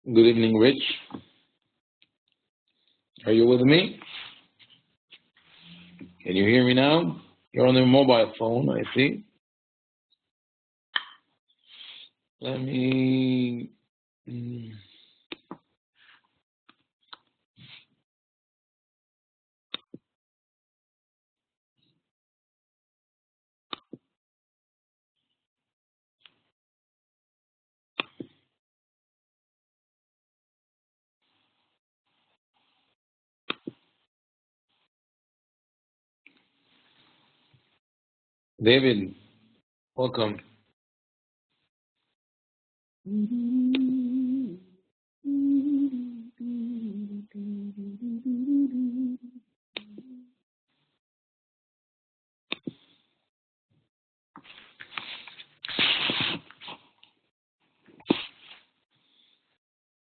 Good evening, Rich. Are you with me? Can you hear me now? You're on your mobile phone, I see. Let me. mm, David, welcome.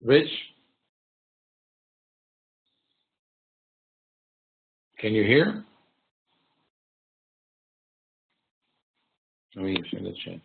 Rich, can you hear? Let me send the chat.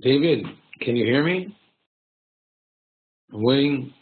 David, can you hear me? I'm waiting.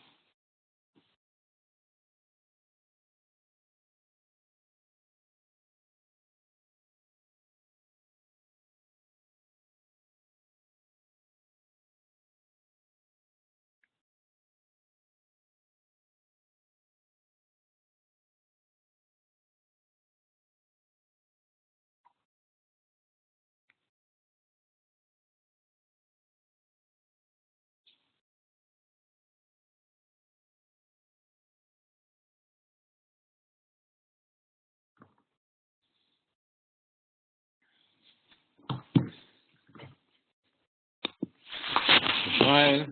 Hi.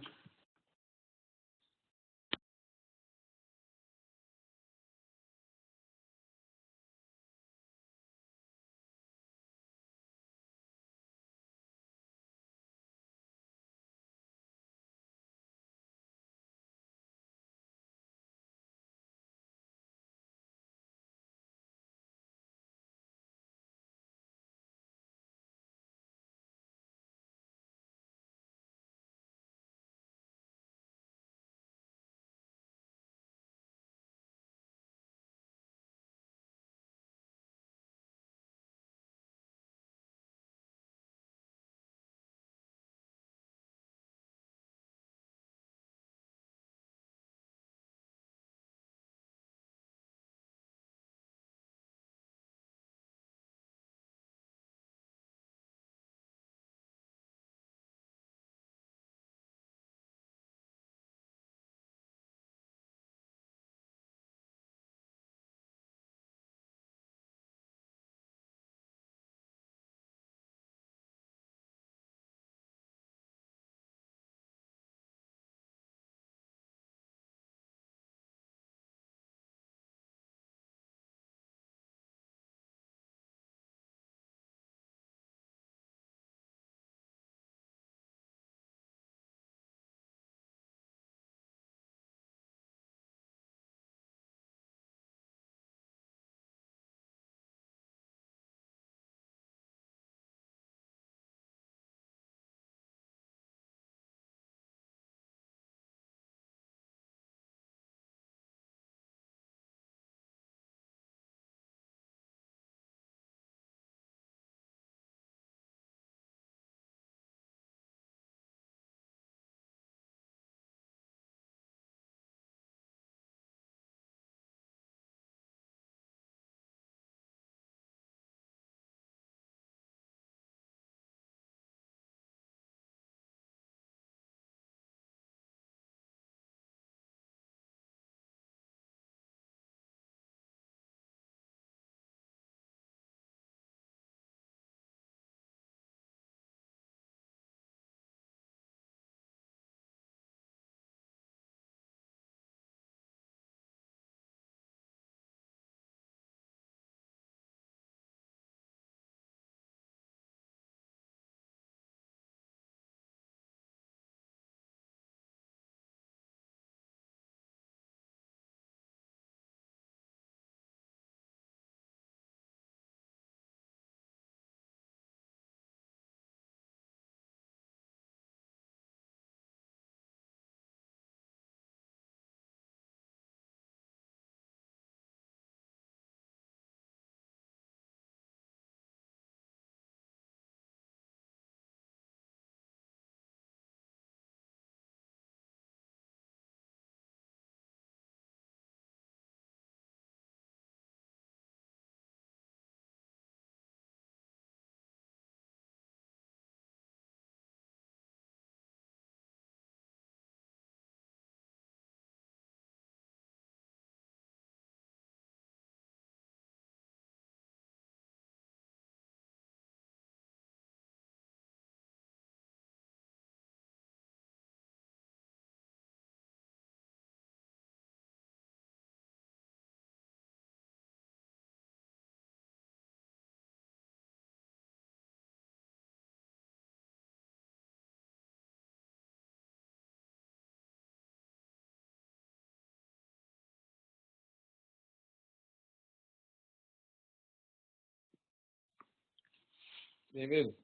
David.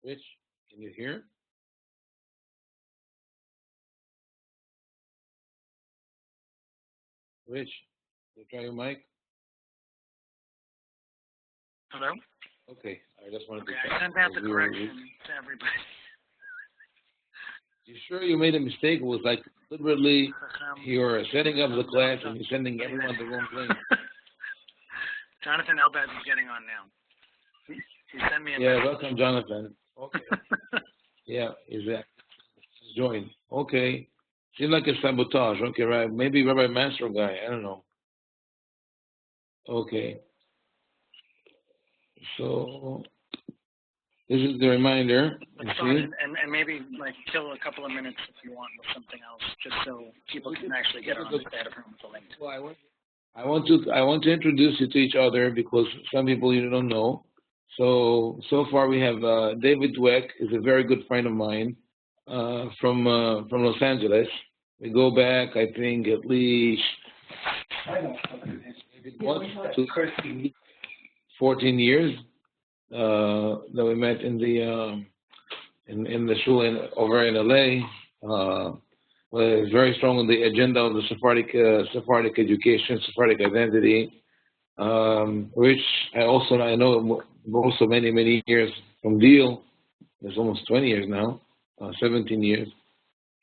Rich, can you hear? Rich, you try your mic? Hello? Okay, I just wanted Okay, to check. I sent out the correction to everybody. You sure you made a mistake? It was like deliberately you're setting up the class and you're sending everyone the wrong link. Jonathan Elbaz is getting on now. He sent me a Yeah, message. welcome, Jonathan. Okay. Yeah, exactly. Join. Okay. Seems like a sabotage. Okay, right. Maybe Rabbi Master guy. I don't know. Okay. So this is the reminder. You see? And maybe like kill a couple of minutes if you want with something else, just so people can actually get on the data room with the link. Well, I want to introduce you to each other because some people you don't know. So far we have David Dweck is a very good friend of mine from Los Angeles. We go back, I think, at least 14 years that we met in the shul over in LA. Was very strong on the agenda of the Sephardic education, Sephardic identity, which I know also many years from Deal. It's almost 20 years now, 17 years.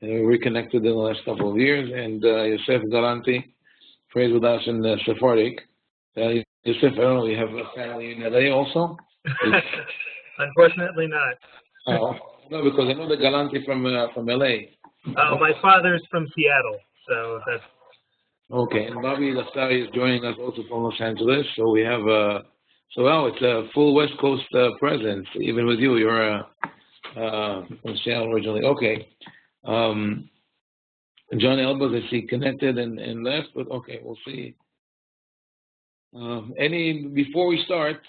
And we reconnected in the last couple of years. And Yosef Galanti prays with us in Sephardic. Yosef, I don't know, you have a family in LA also? Unfortunately not. Oh, no, because I know the Galanti from LA. My father's from Seattle, so that's... Okay, and Bobby Lastari is joining us also from Los Angeles. So we have it's a full West Coast presence. Even with you, you're from Seattle originally. Okay. John Elbaz, I see, connected and left, but okay, we'll see. Before we start,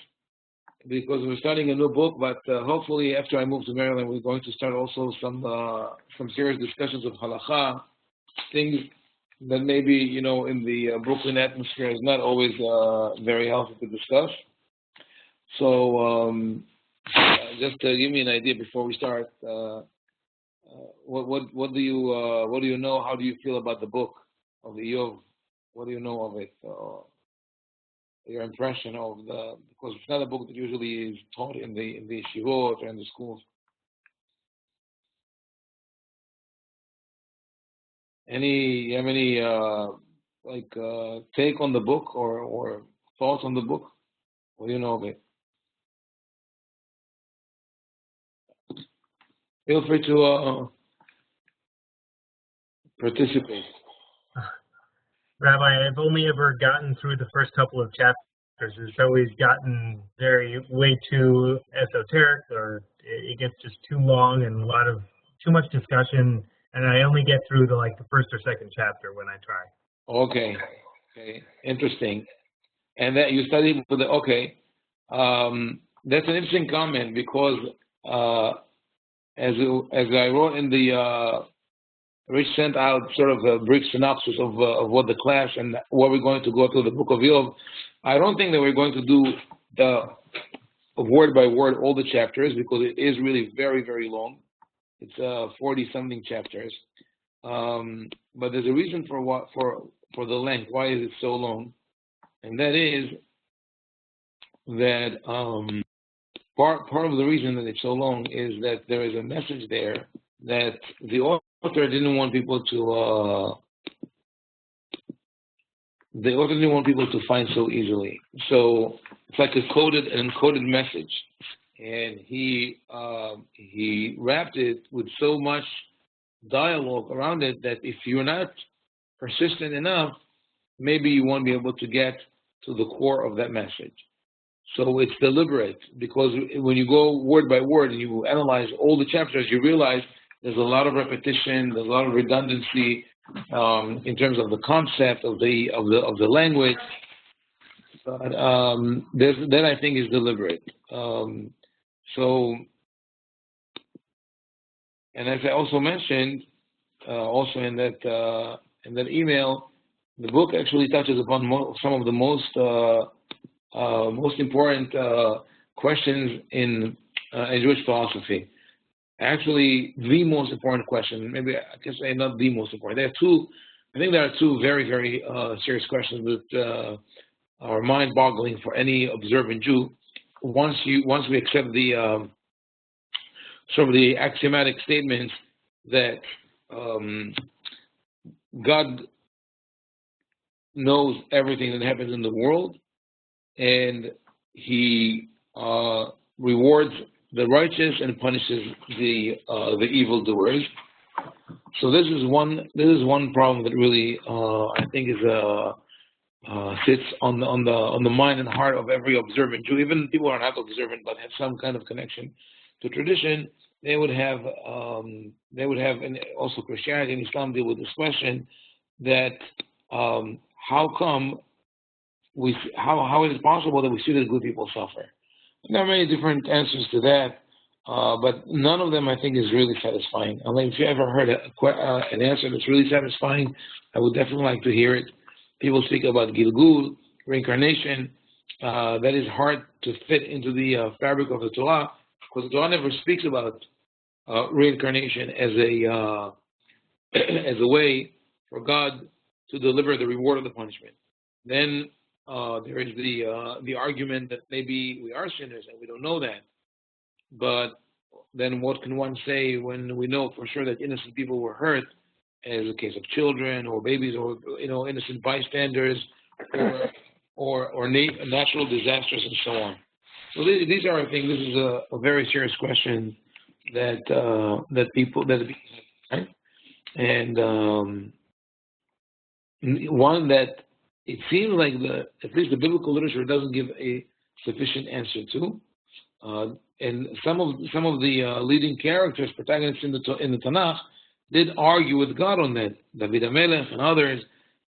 because we're starting a new book, but hopefully after I move to Maryland, we're going to start also some serious discussions of halakha, things that maybe, in the Brooklyn atmosphere is not always very healthy to discuss. So just to give me an idea before we start, what do you know? How do you feel about the book of Eov? What do you know of it? Your impression of because it's not a book that usually is taught in the yeshivot or in the schools. You have any take on the book or thoughts on the book? What do you know of it? Feel free to participate. Rabbi, I've only ever gotten through the first couple of chapters. It's always gotten way too esoteric, or it gets just too long and too much discussion. And I only get through the first or second chapter when I try. Okay, interesting. And that you studied for that's an interesting comment because as I wrote in the Rich sent out sort of a brief synopsis of what the class and what we're going to go through the book of Yov. I don't think that we're going to do the word by word all the chapters because it is really very, very long. It's 40-something chapters, but there's a reason for the length. Why is it so long? And that is that part of the reason that it's so long is that there is a message there that the author didn't want people to find so easily. So it's like an encoded message, and he wrapped it with so much dialogue around it that if you're not persistent enough, maybe you won't be able to get to the core of that message. So it's deliberate because when you go word by word and you analyze all the chapters, you realize there's a lot of repetition, there's a lot of redundancy in terms of the concept of the language. But that I think is deliberate. And as I also mentioned, also in that email, the book actually touches upon some of the most important questions in in Jewish philosophy. Actually, the most important question, maybe I can say not the most important. There are two. I think there are two very, very serious questions that are mind-boggling for any observant Jew. Once we accept the sort of the axiomatic statements that God knows everything that happens in the world, and He rewards the righteous and punishes the evildoers. So this is one problem that really I think is sits on the mind and heart of every observant Jew. Even people who are not observant but have some kind of connection to tradition, they would have, and also Christianity and Islam deal with this question that how come how is it possible that we see that good people suffer? And there are many different answers to that, but none of them I think is really satisfying. I mean, if you ever heard an answer that's really satisfying, I would definitely like to hear it. People speak about Gilgul, reincarnation. That is hard to fit into the fabric of the Torah, because the Torah never speaks about reincarnation as a as a way for God to deliver the reward of the punishment. Then there is the argument that maybe we are sinners and we don't know that. But then what can one say when we know for sure that innocent people were hurt, as a case of children or babies or innocent bystanders or natural disasters and so on. So these are, I think, this is a very serious question that people right? And one that it seems like at least the biblical literature doesn't give a sufficient answer to. And some of the leading characters, protagonists in the Tanakh, did argue with God on that. David HaMelech and others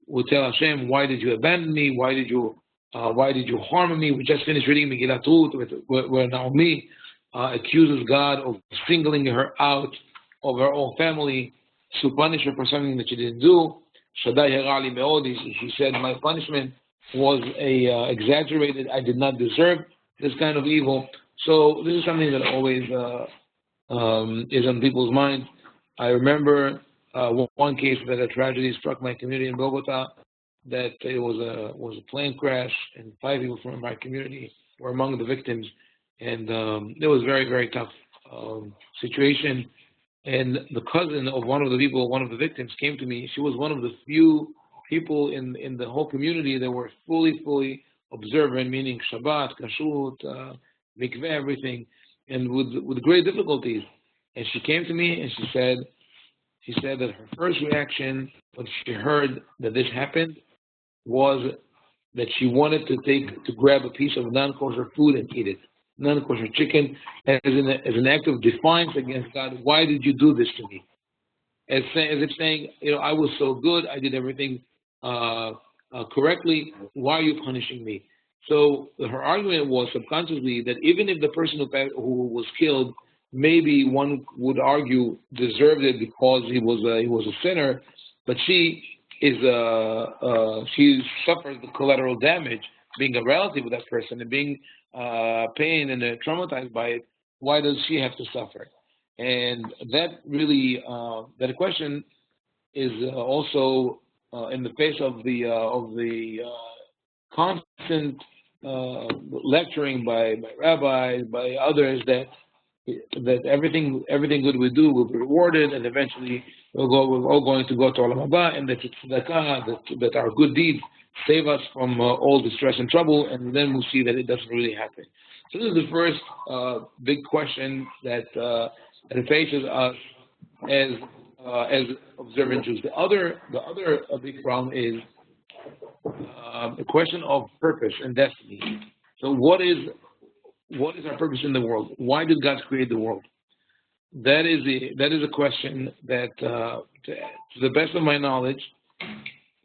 would tell Hashem, "Why did you abandon me? Why did you harm me?" We just finished reading Megillat Ruth, where Naomi accuses God of singling her out of her own family to punish her for something that she didn't do. Shaddai Herali Meodi, she said, "My punishment was exaggerated. I did not deserve this kind of evil." So this is something that always is on people's minds. I remember one case that a tragedy struck my community in Bogota. That it was a plane crash, and 5 people from my community were among the victims, and it was a very, very tough situation. And the cousin of one of the victims, came to me. She was one of the few people in the whole community that were fully observant, meaning Shabbat, Kashrut, Mikveh, everything, and with great difficulties. And she came to me and she said that her first reaction when she heard that this happened was that she wanted to grab a piece of non-kosher food and eat it, non-kosher chicken, as an act of defiance against God. Why did you do this to me? As if saying, I was so good, I did everything correctly. Why are you punishing me? So her argument was subconsciously that even if the person who was killed, maybe one would argue, deserved it because he was a sinner, but she suffers the collateral damage, being a relative of that person and being pained and traumatized by it. Why does she have to suffer? And that really that question is also in the face of the constant lecturing by rabbis, by others, that everything good we do will be rewarded, and eventually we're all going to go to Olam Haba, and that it's tzedakah, that our good deeds save us from all distress and trouble, and then we'll see that it doesn't really happen. So this is the first big question that faces us as observant Jews. The other big problem is the question of purpose and destiny. So what is our purpose in the world? Why did God create the world? That is a question that, to the best of my knowledge,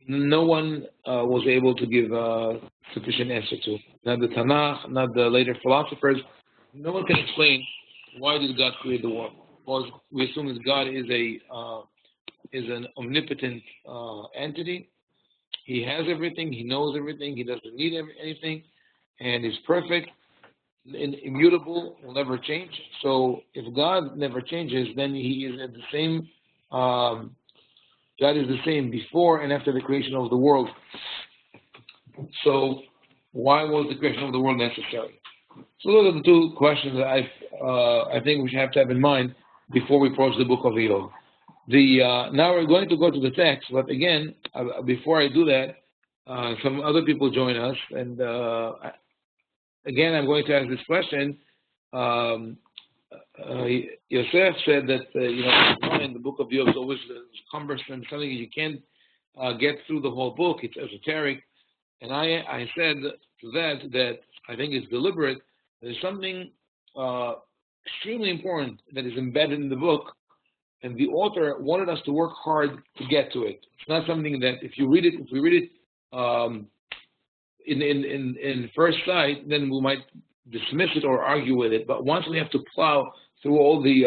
no one was able to give a sufficient answer to. Not the Tanakh, not the later philosophers. No one can explain why did God create the world. Because we assume that God is an omnipotent entity. He has everything. He knows everything. He doesn't need anything, and is perfect. immutable, will never change. So if God never changes, then He is at the same. God is the same before and after the creation of the world. So why was the creation of the world necessary? So those are the two questions that I think we should have to have in mind before we approach the book of Eov. Now we're going to go to the text, but again, before I do that, some other people join us, and again, I'm going to ask this question. Yosef said that the book of Eov is always cumbersome, something you can't get through the whole book. It's esoteric, and I said to that I think it's deliberate. There's something extremely important that is embedded in the book, and the author wanted us to work hard to get to it. It's not something that if we read it in first sight, then we might dismiss it or argue with it. But once we have to plow through all the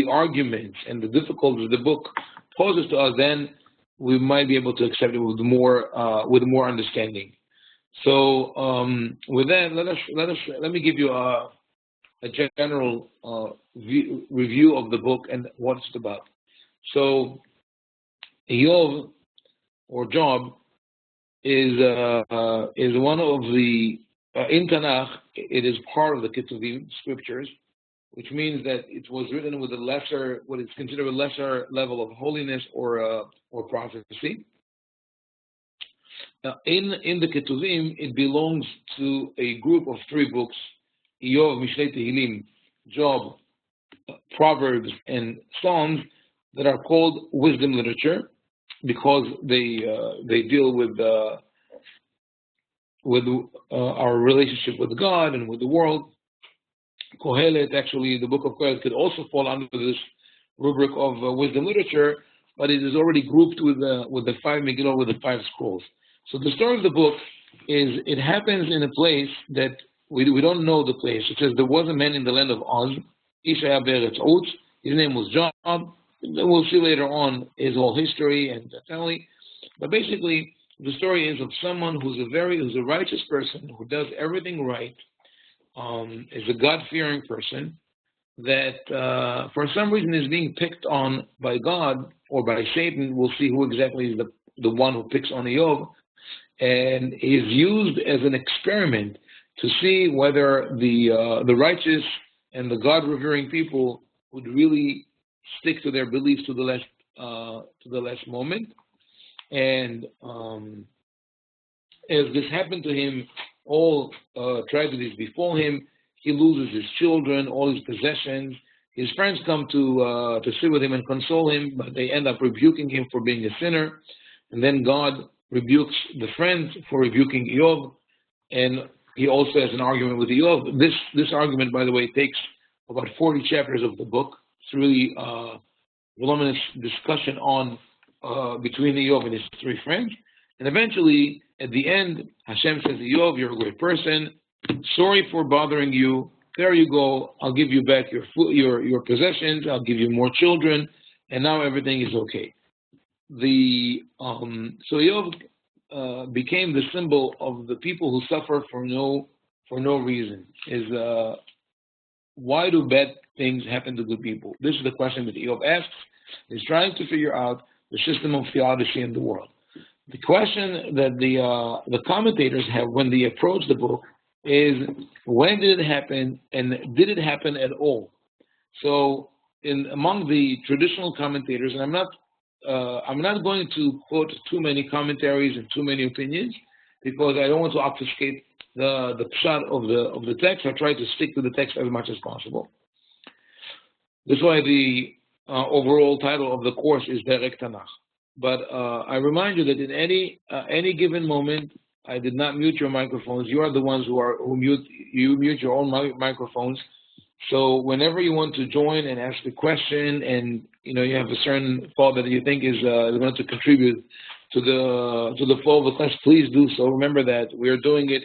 arguments and the difficulties the book poses to us, then we might be able to accept it with more understanding. So with that, let me give you a general review of the book and what it's about. So Eov, or Job, is one of the in Tanakh. It is part of the Ketuvim scriptures, which means that it was written with what is considered a lesser level of holiness or prophecy. In the Ketuvim, it belongs to a group of 3 books: Eov, Mishlei Tehillim, Job, Proverbs, and Psalms, that are called wisdom literature because they deal with our relationship with God and with the world. Kohelet, actually, the book of Kohelet could also fall under this rubric of wisdom literature, but it is already grouped with the 5 Megillah, with the 5 scrolls. So the story of the book is, it happens in a place that we don't know the place. It says there was a man in the land of Oz, Ishaya Beretz Utz. His name was Job. We'll see later on his whole history and family. But basically, the story is of someone who's a righteous person, who does everything right, is a God-fearing person, that for some reason is being picked on by God or by Satan. We'll see who exactly is the one who picks on Eov, and is used as an experiment to see whether the righteous and the God-revering people would really stick to their beliefs to the last moment. And as this happened to him, all tragedies befall him. He loses his children, all his possessions. His friends come to sit with him and console him, but they end up rebuking him for being a sinner. And then God rebukes the friends for rebuking Eov, and he also has an argument with Eov. This argument, by the way, takes about 40 chapters of the book. It's really voluminous discussion on between Eov and his 3 friends. And eventually, at the end, Hashem says, Eov, you're a great person. Sorry for bothering you. There you go. I'll give you back your possessions. I'll give you more children, and now everything is okay. So Eov became the symbol of the people who suffer for no reason. Why do bad things happen to good people? This is the question that Eov asks. He's trying to figure out the system of theodicy in the world. The question that the commentators have when they approach the book is, when did it happen, and did it happen at all? So, among the traditional commentators, and I'm not going to quote too many commentaries and too many opinions, because I don't want to obfuscate the pshat of the text. I try to stick to the text as much as possible. That's why the overall title of the course is Derek Tanakh. But I remind you that in any given moment, I did not mute your microphones. You are the ones who mute your own microphones. So whenever you want to join and ask a question, and you have a certain thought that you think is going to contribute to the flow of the class, please do so. Remember that we are doing it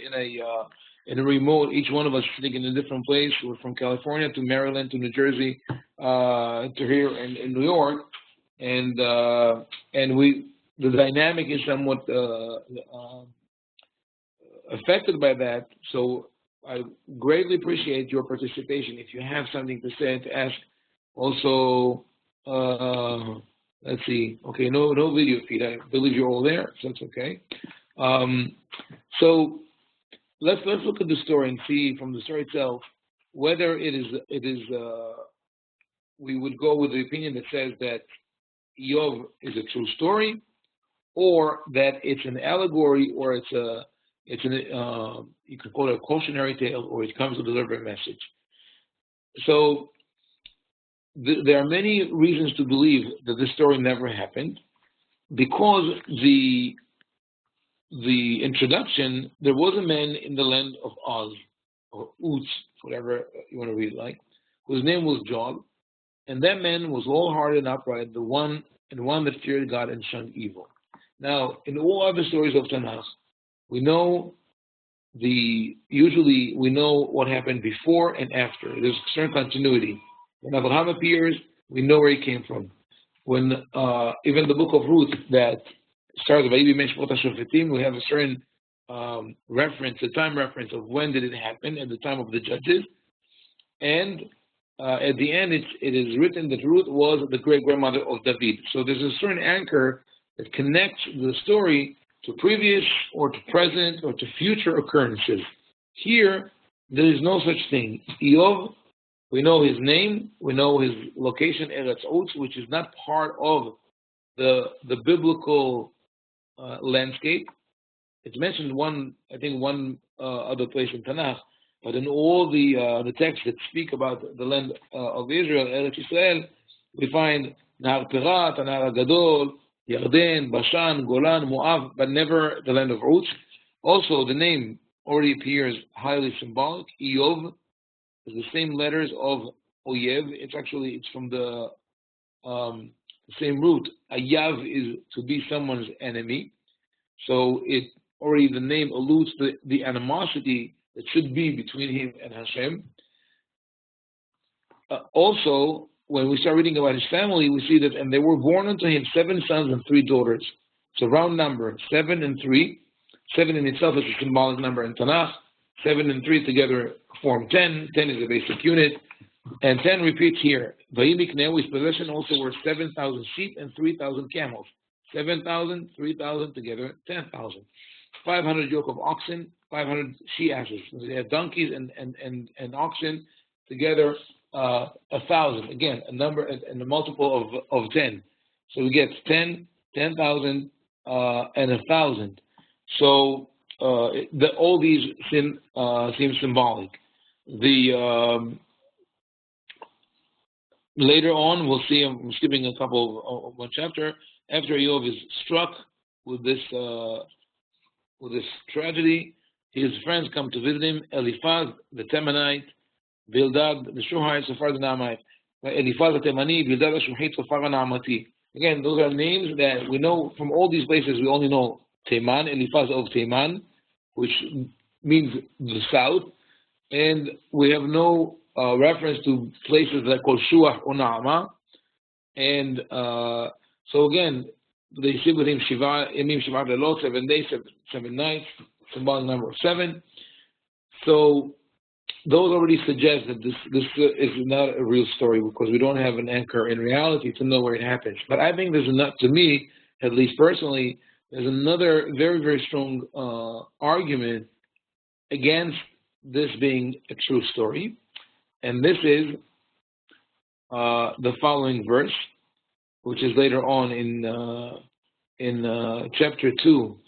in a remote. Each one of us sitting in a different place. We're from California to Maryland to New Jersey to here in New York, and the dynamic is somewhat affected by that. So I greatly appreciate your participation. If you have something to say and to ask, also, let's see. Okay, no video feed. I believe you're all there, so that's okay. So let's look at the story and see from the story itself whether it is we would go with the opinion that says that Yov is a true story, or that it's an allegory, or it's an you could call it a cautionary tale, or it comes to deliver a message. So there are many reasons to believe that this story never happened, because the introduction, there was a man in the land of Oz, or Uz, whatever you want to read like, whose name was Job, and that man was all-hearted and upright, the one that feared God and shunned evil. Now, in all other stories of Tanakh, we know usually we know what happened before and after. There's a certain continuity. When Abraham appears, we know where he came from. When even the book of Ruth that starts with we have a certain reference, a time reference of when did it happen, at the time of the judges. And at the end, it is written that Ruth was the great-grandmother of David. So there's a certain anchor that connects the story to previous or to present or to future occurrences. Here, there is no such thing. Eov, we know his name, we know his location, Eretz Uz, which is not part of the biblical landscape. It's mentioned one other place in Tanakh, but in all the texts that speak about the land of Israel, Eretz Yisrael, we find Nahar Pirat, Nahar Gadol, Yarden, Bashan, Golan, Moab, but never the land of Uz. Also, the name already appears highly symbolic. Eov is the same letters of Oyev. It's from the same root. Ayav is to be someone's enemy. So the name alludes to the animosity that should be between him and Hashem. Also, when we start reading about his family, we see that, and there were born unto him 7 sons and 3 daughters. It's a round number, 7 and 3. 7 in itself is a symbolic number in Tanakh. 7 and 3 together form 10. 10 is a basic unit. And 10 repeats here. His possession also were 7,000 sheep and 3,000 camels. 7,000, 3,000 together, 10,000. 500 yoke of oxen, 500 she-asses. They had donkeys and oxen together, 1,000. Again, a number and a multiple of 10. So we get 10, 10,000, and 1,000. So all these seem symbolic. Later on, we'll see. I'm skipping a couple of one chapter. After Eov is struck with this tragedy, his friends come to visit him. Eliphaz the Temanite, Bildad the Shuhite, Sophar the Naamite. Eliphaz the Temani, Bildad the Shuhite, Sophar the Naamati. Again, those are names that we know from all these places. We only know Teman, Eliphaz of Teman, which means the south, and we have no reference to places like Shuach or Naama. And so again, they sit with him Shiva Yemim Shiva Lelot, 7 days, 7 nights, symbolic number of 7. So those already suggest that this is not a real story, because we don't have an anchor in reality to know where it happens. But I think there's enough, to me, at least personally, there's another very, very strong argument against this being a true story, and this is the following verse, which is later on in chapter 2.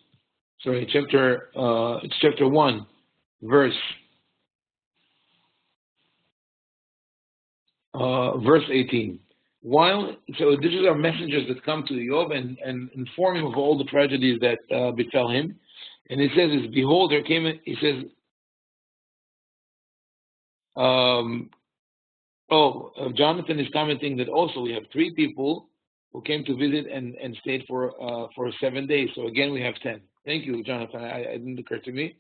Sorry, it's chapter 1, verse 18. So this is our messengers that come to Job and inform him of all the tragedies that befell him. And it says, behold, there came, he says, Jonathan is commenting that also we have 3 people who came to visit and stayed for 7 days. So again, we have 10. Thank you, Jonathan. It didn't occur to me.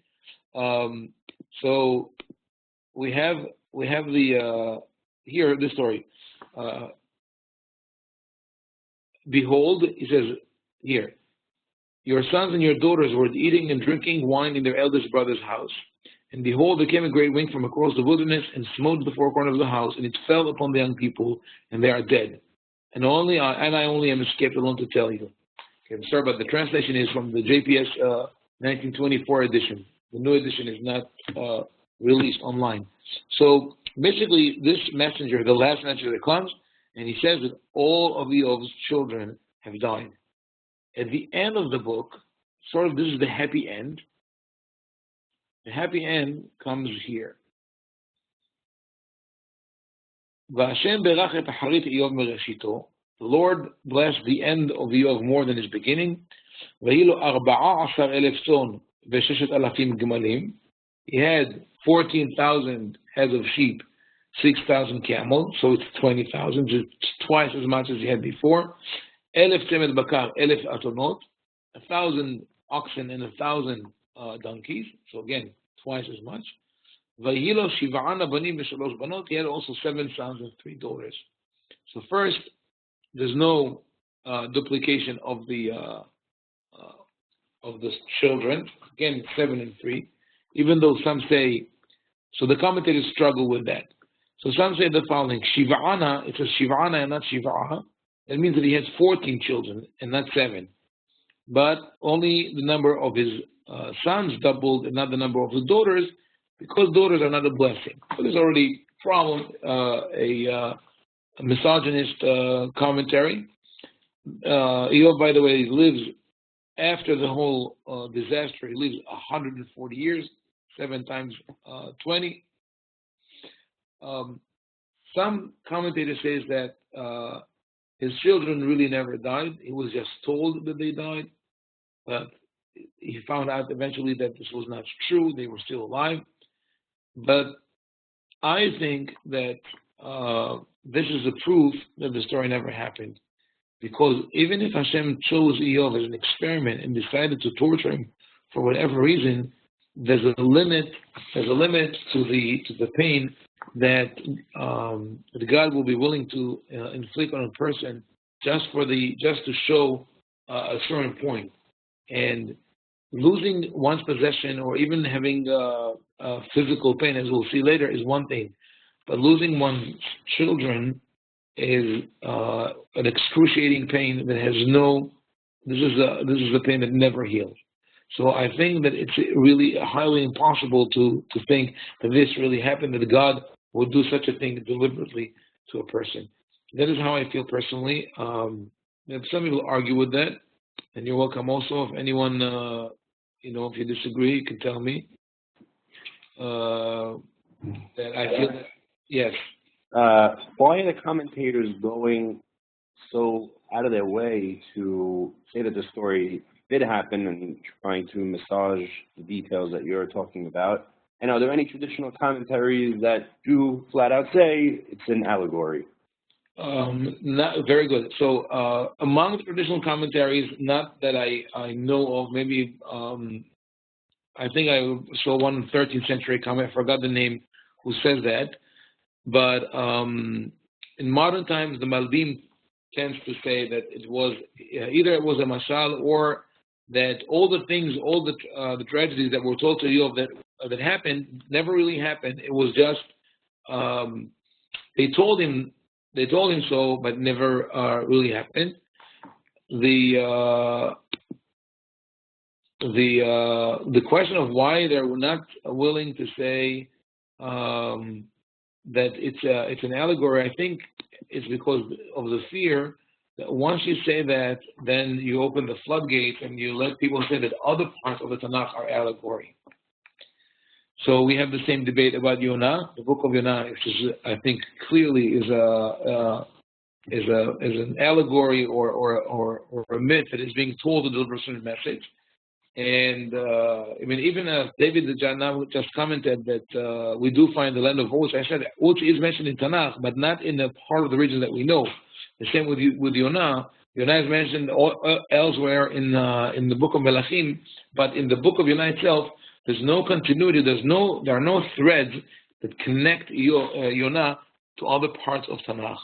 So we have the here the story. Behold, he says here, your sons and your daughters were eating and drinking wine in their eldest brother's house, And behold, there came a great wind from across the wilderness and smote the four corners of the house, and it fell upon the young people, and they are dead. And I only am escaped alone to tell you. Okay, I'm sorry, but the translation is from the JPS 1924 edition. The new edition is not released online. So basically, this messenger, the last messenger that comes, and he says that all of Eov's children have died. At the end of the book, sort of this is the happy end. The happy end comes here. The Lord blessed the end of Eov more than his beginning. He had 14,000 heads of sheep, 6,000 camels, so it's 20,000, just twice as much as he had before. 1,000 oxen and 1,000 donkeys, so again, twice as much. He had also 7 sons and 3 daughters. So first, there's no duplication of the children. Again, 7 and 3. Even though some say, so the commentators struggle with that. So some say the following: Shiva'ana, it says Shiva'ana and not Shiva'ah. That means that he has 14 children and not 7. But only the number of his sons doubled and not the number of his daughters, because daughters are not a blessing. So there's already a problem, a misogynist commentary. Eov, by the way, lives after the whole disaster. He lives 140 years, 7 times 20. Some commentator says that his children really never died. He was just told that they died, but he found out eventually that this was not true. They were still alive. But I think that this is a proof that the story never happened. Because even if Hashem chose Eov as an experiment and decided to torture him for whatever reason, there's a limit to the pain that God will be willing to inflict on a person just to show a certain point. And losing one's possession or even having physical pain, as we'll see later, is one thing. But losing one's children is an excruciating pain that has no. This is a pain that never heals. So I think that it's really highly impossible to think that this really happened, that God would do such a thing deliberately to a person. That is how I feel personally. If some people argue with that, and you're welcome also. If anyone, if you disagree, you can tell me. That I feel that, yes. Why are the commentators going so out of their way to say that the story did happen and trying to massage the details that you're talking about? And are there any traditional commentaries that do flat out say it's an allegory? Not very good. So among the traditional commentaries, not that I know of, maybe I think I saw one 13th century comment, I forgot the name, who says that. But in modern times, the Maldim tends to say that it was either it was a mashal, or that all the things, all the tragedies that were told to Eov that happened never really happened. It was just they told him so, but never really happened. The question of why they were not willing to say that it's an allegory, I think it's because of the fear that once you say that, then you open the floodgates and you let people say that other parts of the Tanakh are allegory. So we have the same debate about Yonah. The book of Yonah, which is, I think, clearly is an allegory or a myth that is being told to deliver a certain message. And even David the Jannah just commented that we do find the land of Uz. I said Uz is mentioned in Tanakh, but not in a part of the region that we know. The same with Yonah. Yonah is mentioned elsewhere in the book of Melachim, but in the book of Yonah itself, there's no continuity. There are no threads that connect Yonah to other parts of Tanakh.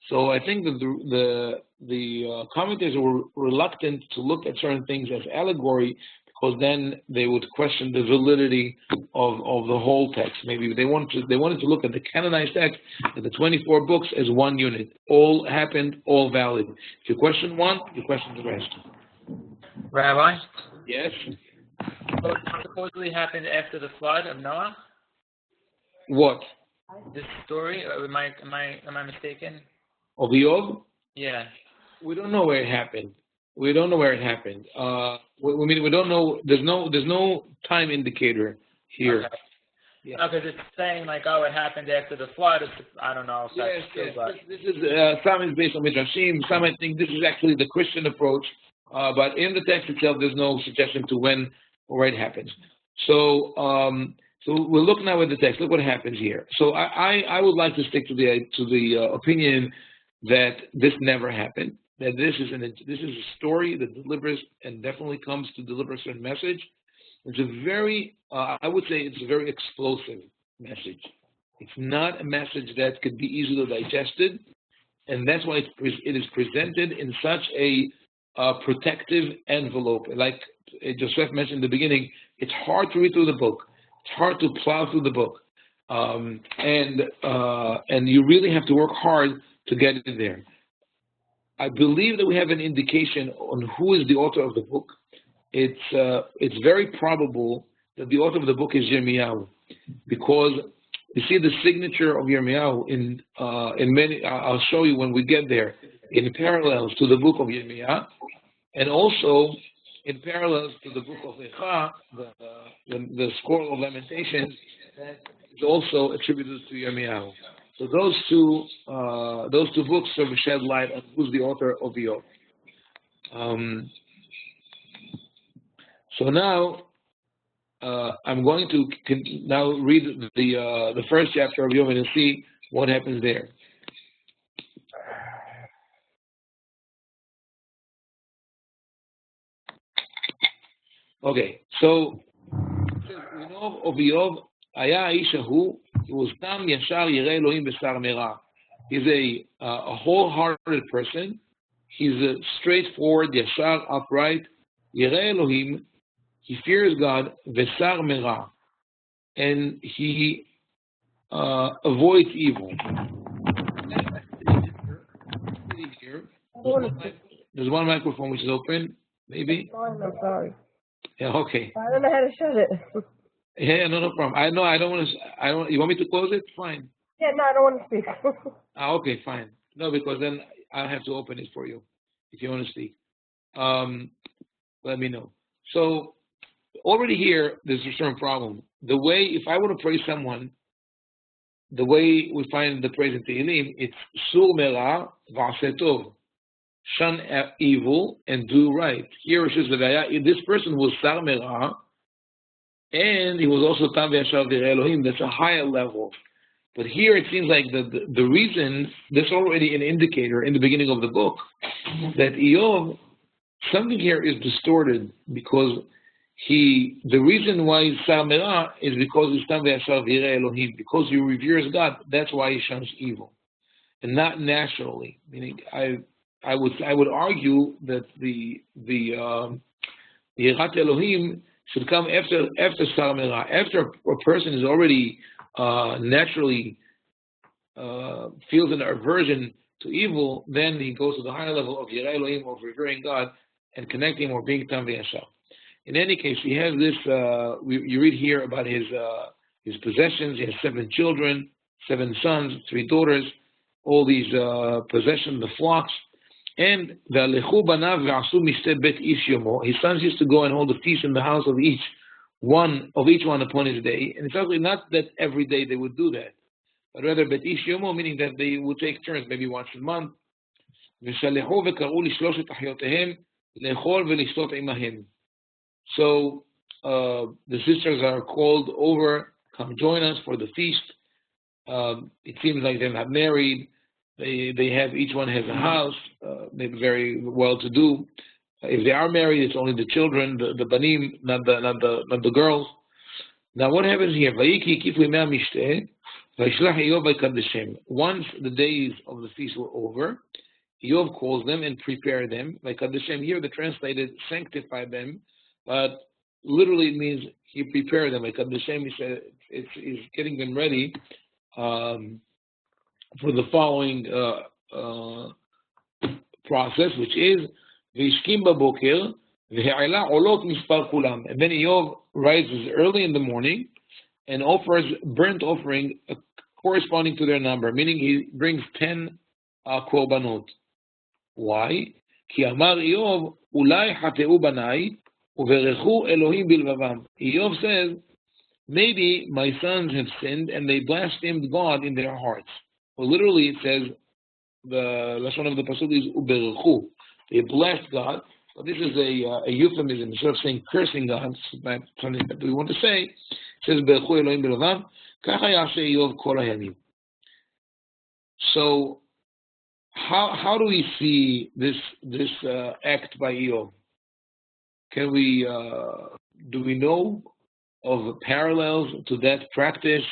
So I think that the commentators were reluctant to look at certain things as allegory because then they would question the validity of the whole text. Maybe they wanted to look at the canonized text, at the 24 books, as one unit. All happened, all valid. If you question one, you question the rest. Rabbi? Yes? What supposedly happened after the flood of Noah? What? This story? Am I mistaken? Of Yov? Yeah. We don't know where it happened. We don't know where it happened. We don't know. There's no time indicator here. Okay. Yeah. No, because it's saying like, oh, it happened after the flood. I don't know if that's true, but This is some is based on Midrashim. Some I think this is actually the Christian approach. But in the text itself, there's no suggestion to when or where it happens. So we'll look now at the text. Look what happens here. So I would like to stick to the opinion that this never happened. That this is a story that delivers and definitely comes to deliver a certain message. It's a very, I would say, it's a very explosive message. It's not a message that could be easily digested, and that's why it is presented in such a protective envelope. Like Joseph mentioned in the beginning, it's hard to read through the book. It's hard to plow through the book, and you really have to work hard to get it there. I believe that we have an indication on who is the author of the book. It's very probable that the author of the book is Yirmiyahu, because you see the signature of Yirmiyahu in many. I'll show you when we get there, in parallels to the book of Yirmiyahu, and also in parallels to the book of Echa, the scroll of Lamentations, that is also attributed to Yirmiyahu. So those two books sort of shed light on who's the author of Yov. So now I'm going to now read the first chapter of Yov and see what happens there. Okay, so we know of Yov. Aya Aishahu. He was Tam Yashar Yirei Elohim B'Sar Merah. He's a wholehearted person. He's a straightforward, Yashar, upright. Yirei Elohim. He fears God. B'Sar Merah, and he avoids evil. There's one microphone which is open. Maybe. I'm sorry. Yeah. Okay. I don't know how to shut it. Yeah, no problem. I don't want to. You want me to close it? Fine. Yeah, no, I don't want to speak. Okay, fine. No, because then I'll have to open it for you if you want to speak. Let me know. So already here, there's a certain problem. The way, if I want to praise someone, the way we find the praise in Tehillim, it's sur merah v'aseh tov, shun evil and do right. Here it says that this person was sar merah, and he was also Tam Yashar Yirei Elohim. That's a higher level. But here it seems like the reason, there's already an indicator in the beginning of the book, that Eov, something here is distorted, because the reason why he's Sar Merah is because he's Tam Yashar Yirei Elohim. Because he reveres God, that's why he shuns evil. And not naturally. Meaning, I would argue that the Yirat Elohim should come after Sar Merah. After a person is already naturally feels an aversion to evil, then he goes to the higher level of Yirei Elohim, of revering God and connecting or being Tam V'Yashar. In any case, he has this. You read here about his possessions. He has 7 children, 7 sons, 3 daughters. All these possessions, the flocks. And the lechu banav v'asu mishte bet ish yomo. His sons used to go and hold a feast in the house of each one upon his day. And it's actually not that every day they would do that, but rather bet ish yomo, meaning that they would take turns, maybe once a month. V'shalechu v'karu lishloshet achyotehem lechol v'lishtot imahem. So the sisters are called over, come join us for the feast. It seems like they're not married. They have, each one has a house, maybe very well to do. If they are married, it's only the children, the banim, not the girls. Now what happens here? Once the days of the feast were over, Yov calls them and prepare them. Like Kadeshem here, the translated sanctify them, but literally it means he prepared them. Like Hashem, he said, it's getting them ready for the following process, which is Vishkim Baboker, V'ha'ila Olot Mispar Kulam. And then Eov rises early in the morning and offers burnt offering corresponding to their number, meaning he brings 10 korbanot. Why? Ki Amar Eov, Ulai Hateu Banai, Uverechu Elohim Bilvavam. Eov says, maybe my sons have sinned and they blasphemed God in their hearts. Well, literally it says, the last one of the pasuk is Uberechu. They blessed God. So this is a euphemism. Instead of saying cursing God, that's something that we want to say. It says Berechu Elohim Bilvavam. Kacha Yaseh Eov Kol Hayamim. So how do we see this act by Eov? Can we do we know of parallels to that practice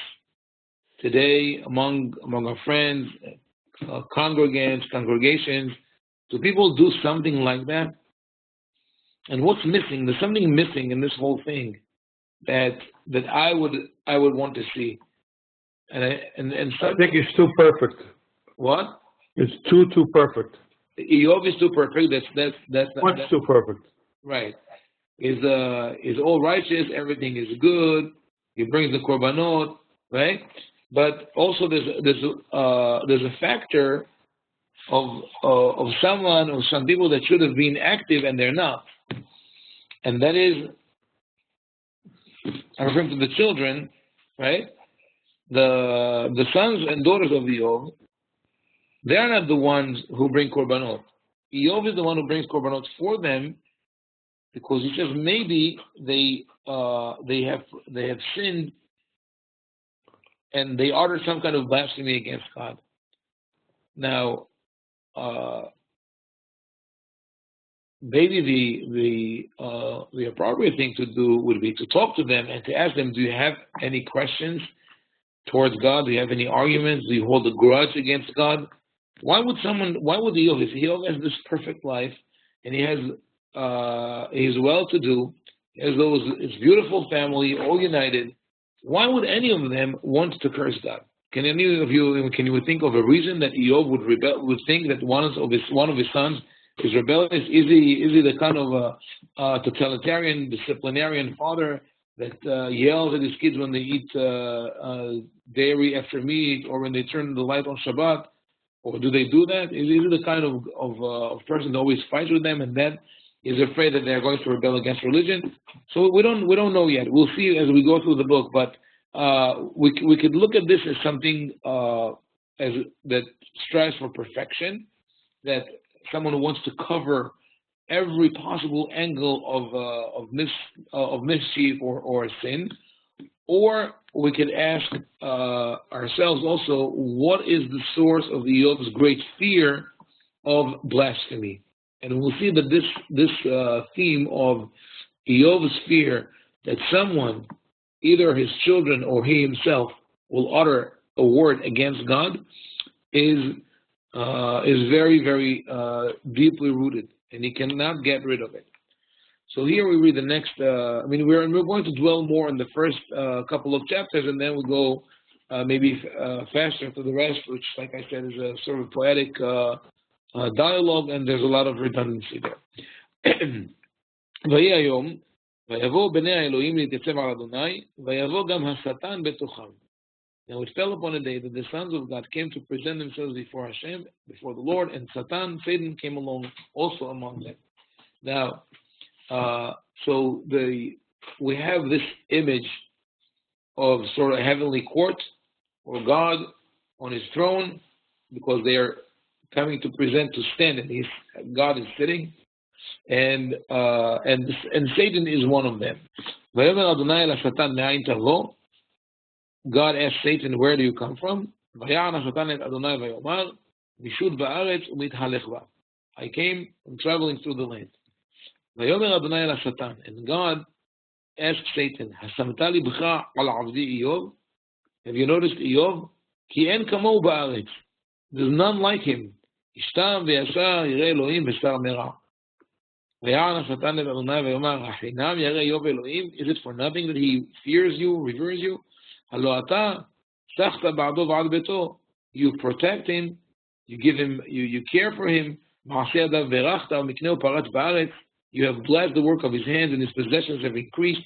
today among our friends, congregations? Do people do something like that? And what's missing? There's something missing in this whole thing that I would want to see. And I think it's too perfect. What? It's too perfect. Eov is too perfect. That's What's too perfect? Right. Is all righteous, everything is good, he brings the korbanot, right? But also there's a factor of someone or some people that should have been active and they're not. And that is, I'm referring to the children, right? The sons and daughters of Eov, they're not the ones who bring korbanot. Eov is the one who brings korbanot for them, because he says maybe they have sinned and they uttered some kind of blasphemy against God. Now, maybe the appropriate thing to do would be to talk to them and to ask them, do you have any questions towards God? Do you have any arguments? Do you hold a grudge against God? Why would Eov has this perfect life, and he's well-to-do, he has his beautiful family, all united. Why would any of them want to curse God? Can any of you think of a reason that Eov would think that one of his sons is rebellious? Is he the kind of a totalitarian, disciplinarian father that yells at his kids when they eat dairy after meat, or when they turn the light on Shabbat? Or do they do that? Is he the kind of person that always fights with them and then is afraid that they're going to rebel against religion? So we don't know yet. We'll see as we go through the book. But we could look at this as something that strives for perfection, that someone who wants to cover every possible angle of mischief or sin. Or we could ask ourselves also, what is the source of Eov's great fear of blasphemy? And we'll see that this theme of Eov's fear that someone, either his children or he himself, will utter a word against God is very, very deeply rooted, and he cannot get rid of it. So here we read the next. We're going to dwell more on the first couple of chapters, and then we'll go maybe faster to the rest, which, like I said, is a sort of poetic dialogue, and there's a lot of redundancy there. ויהי היום, ויבואו בני האלוהים להתייצב על אדוני, ויבוא גם השטן בתוכם. Now it fell upon a day that the sons of God came to present themselves before Hashem, before the Lord, and Satan came along also among them. Now, we have this image of sort of heavenly court, or God on his throne, because they are coming to stand, and God is sitting, and Satan is one of them. God asked Satan, where do you come from? I came, I'm traveling through the land. And God asked Satan, have you noticed Eov? There's none like him. Is it for nothing that he fears you, reveres you? You protect him, you give him, you care for him. You have blessed the work of his hands, and his possessions have increased.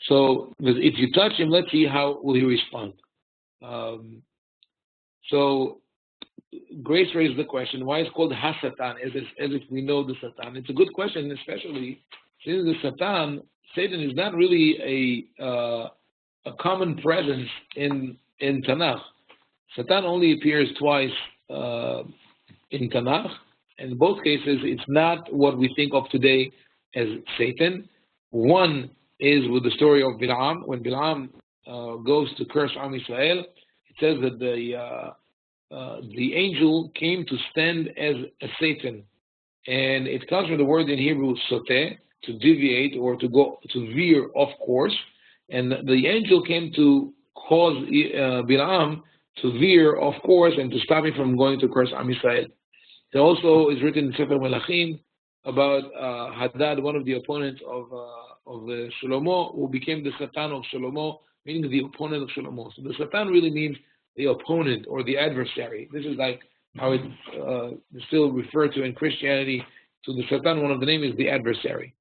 So if you touch him, let's see how will he respond. So Grace raised the question, why is it called Hasatan, as if we know the Satan? It's a good question, especially since the Satan is not really a common presence in Tanakh. Satan only appears twice in Tanakh. In both cases, it's not what we think of today as Satan. One is with the story of Bilam. When Bilam goes to curse Am Yisrael, it says that the angel came to stand as a Satan, and it comes from the word in Hebrew soteh, to deviate or to veer off course, and the angel came to cause Bilam to veer off course and to stop him from going to curse Am Yisrael. It also is written in Sefer Melachim about Hadad, one of the opponents of Shlomo, who became the Satan of Shlomo, meaning the opponent of Shlomo. So the Satan really means the opponent or the adversary. This is like how it's still referred to in Christianity. To the Satan, one of the names is the adversary.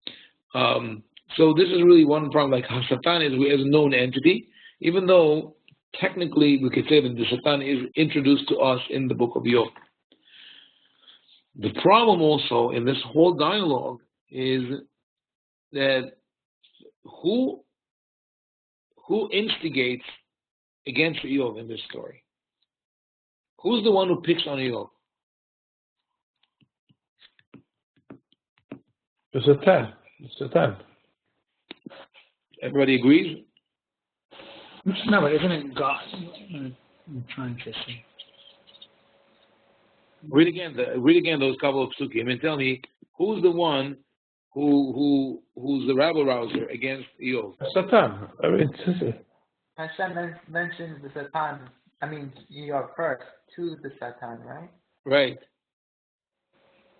So this is really one problem. Like how Satan is as a known entity, even though technically we could say that the Satan is introduced to us in the book of Yov. The problem also in this whole dialogue is that who instigates against Eov in this story? Who's the one who picks on Eov? The Satan. Everybody agrees? No, but isn't it God? I'm trying to see. Read again those couple of psukim and tell me who's the one who's the rabble rouser against Eov? Satan. I mean, Hashem mentions the Satan, Eov first, to the Satan, right? Right.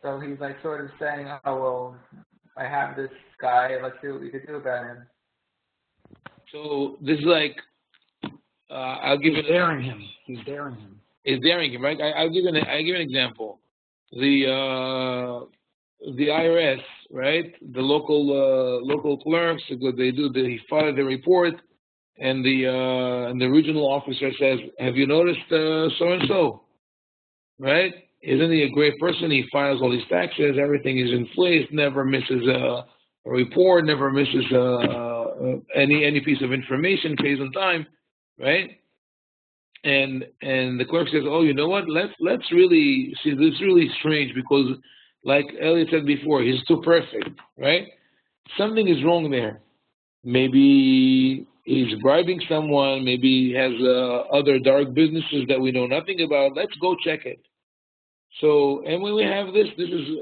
So he's like sort of saying, oh, well, I have this guy, let's see what we could do about him. So this is like, I'll give you... He's daring him. Is daring him, right? I'll give you an example. The IRS, right? The local clerks, they file the report, and the regional officer says, "Have you noticed so and so?" Right? Isn't he a great person? He files all his taxes. Everything is in place. Never misses a report. Never misses any piece of information. Pays on time, right? And the clerk says, "Oh, you know what? Let's really see. This is really strange because, like Elliot said before, he's too perfect, right? Something is wrong there. Maybe he's bribing someone. Maybe he has other dark businesses that we know nothing about. Let's go check it." So, and when we have this is,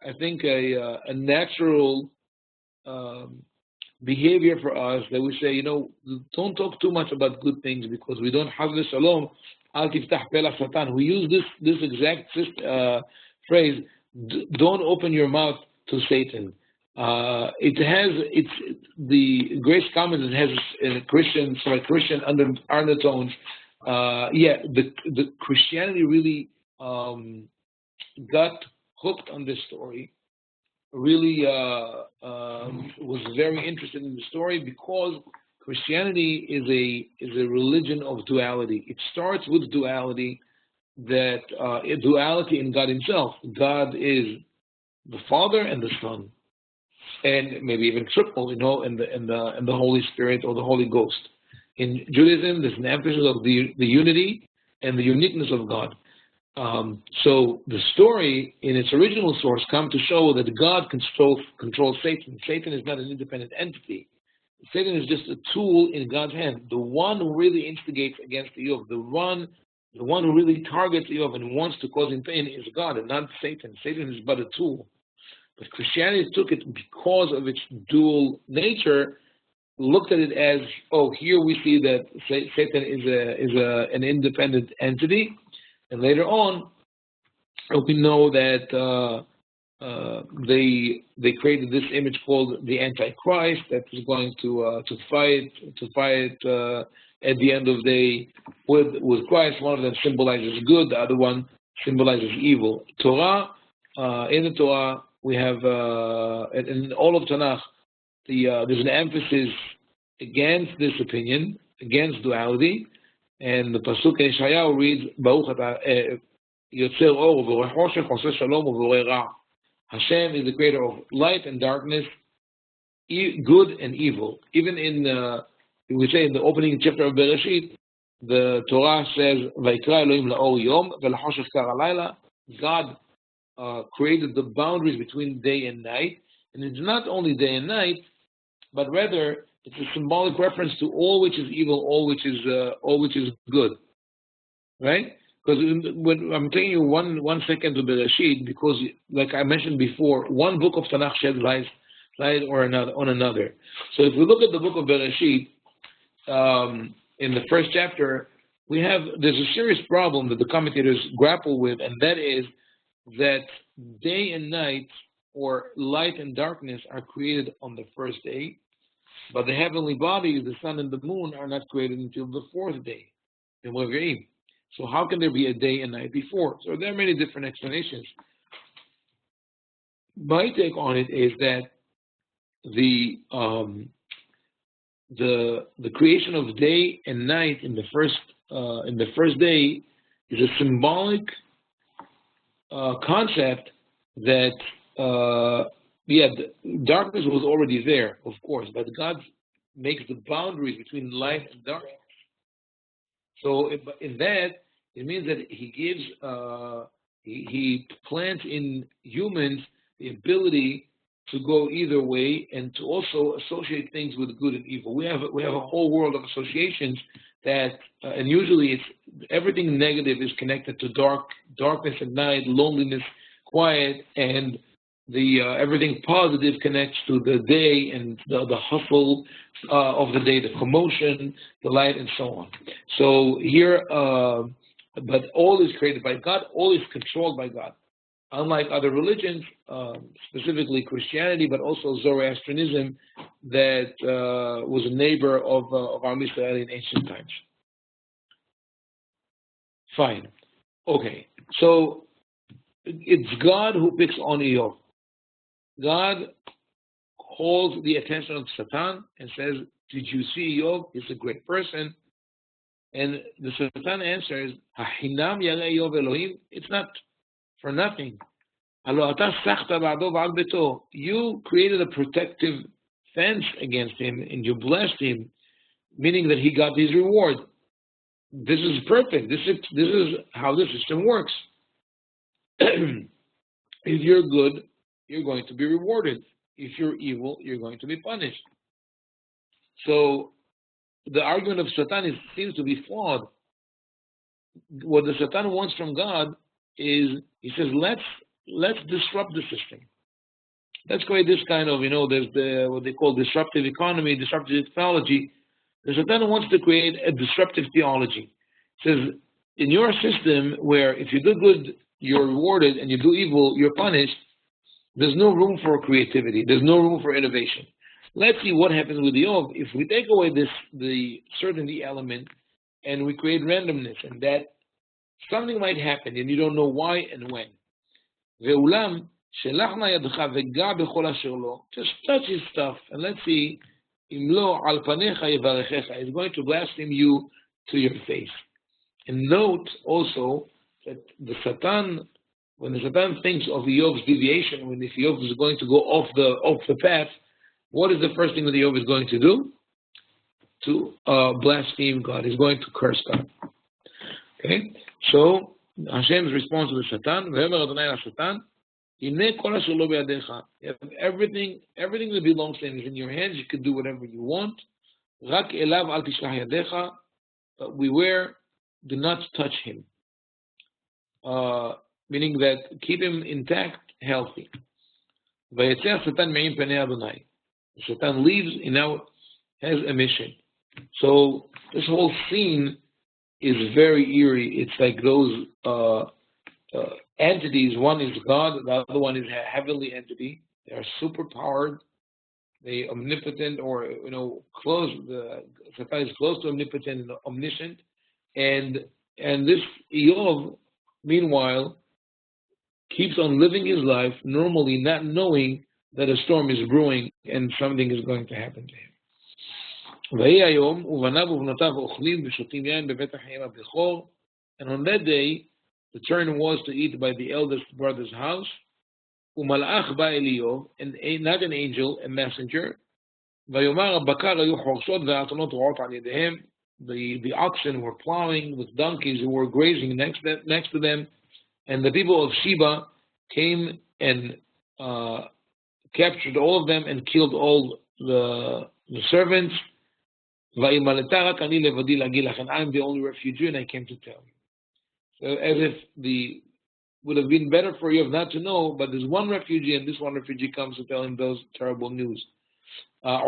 I think, a natural behavior for us that we say, don't talk too much about good things because we don't have the shalom. Al tiftah pela satan. We use this exact phrase. Don't open your mouth to Satan. The Grace comments. It has Christian undertones. The Christianity really got hooked on this story. Really was very interested in the story because Christianity is a religion of duality. It starts with duality, that duality in God Himself. God is the Father and the Son, and maybe even triple, and the Holy Spirit or the Holy Ghost. In Judaism, there's an emphasis of the unity and the uniqueness of God. So the story, in its original source, comes to show that God controls Satan. Satan is not an independent entity. Satan is just a tool in God's hand. The one who really instigates against Eov, the one who really targets Eov and wants to cause him pain is God and not Satan. Satan is but a tool. But Christianity took it because of its dual nature, looked at it as, oh, here we see that Satan is an independent entity, and later on we know that they created this image called the Antichrist that is going to fight at the end of the day with Christ. One of them symbolizes good, the other one symbolizes evil. Torah, in the Torah we have in all of Tanakh there's an emphasis against this opinion, against duality, and the pasuk in Yeshayahu reads, Baruch Ata Yotzer Or V'Orei Choshech Oseh Shalom V'Orei Ra. Hashem is the creator of light and darkness, good and evil. Even in we say in the opening chapter of Bereshit, the Torah says, Vayikra Elohim la'or yom ve'lachoshech kara layla. God created the boundaries between day and night, and it's not only day and night, but rather it's a symbolic reference to all which is evil, all which is good, right? Because when I'm taking you one second to Bereshit, because like I mentioned before, one book of Tanakh sheds light on another. So if we look at the book of Bereshit, in the first chapter, there's a serious problem that the commentators grapple with, and that is that day and night, or light and darkness, are created on the first day, but the heavenly bodies, the sun and the moon, are not created until the fourth day. So how can there be a day and night before? So there are many different explanations. My take on it is that the creation of day and night in the first day is a symbolic concept that darkness was already there, of course, but God makes the boundaries between light and darkness. So in that, it means that He gives, He plants in humans the ability to go either way, and to also associate things with good and evil. We have a whole world of associations that, and usually it's everything negative is connected to darkness at night, loneliness, quiet, and the everything positive connects to the day and the hustle of the day, the commotion, the light, and so on. So here, but all is created by God, all is controlled by God. Unlike other religions, specifically Christianity, but also Zoroastrianism, that was a neighbor of Am Yisrael in ancient times. Fine. Okay. So it's God who picks on Eov. God calls the attention of Satan and says, did you see Eov? He's a great person. And the Satan answers, Hahinam yarei Eov Elohim? It's not for nothing. You created a protective fence against him and you blessed him, meaning that he got his reward. This is perfect. This is how the system works. If you're good, you're going to be rewarded. If you're evil, you're going to be punished. So the argument of Satan seems to be flawed. What the Satan wants from God is, he says, let's disrupt the system. Let's create this kind of, there's what they call disruptive economy, disruptive technology. The Satan wants to create a disruptive theology. It says, in your system where if you do good, you're rewarded, and you do evil, you're punished, there's no room for creativity. There's no room for innovation. Let's see what happens with Eov if we take away the certainty element and we create randomness, and that something might happen and you don't know why and when. Ve'ulam shelachna yadcha ve'ga b'chol asher lo. Just touch his stuff and let's see. Im lo al panecha yivarechecha. He's going to blaspheme you to your face. And note also that the Satan, when the Satan thinks of Eov's deviation, when if Eov is going to go off the path, what is the first thing that Eov is going to do? To blaspheme God. He's going to curse God. Okay? So Hashem's response to the Satan, Ve'emer Adonai Satan, Hinei kol asher lo be'yadecha. Everything that belongs to him is in your hands. You can do whatever you want. Rak elav al tishlach yadecha. But beware, do not touch him. Meaning that keep him intact, healthy. Vayetzeh Satan me'im penei Adonai. Satan leaves, and now has a mission. So this whole scene is very eerie. It's like those entities. One is God, the other one is a heavenly entity. They are super powered. They omnipotent, or close. The Satan is close to omnipotent and omniscient. And this Eov, meanwhile, keeps on living his life normally, not knowing that a storm is brewing and something is going to happen to him. And on that day, the turn was to eat by the eldest brother's house. And not an angel, a messenger. The oxen were plowing with donkeys who were grazing next to them. And the people of Sheba came and captured all of them and killed all the servants. And I'm the only refugee, and I came to tell you. So as if would have been better for you not to know, but there's one refugee, and this one refugee comes to tell him those terrible news. A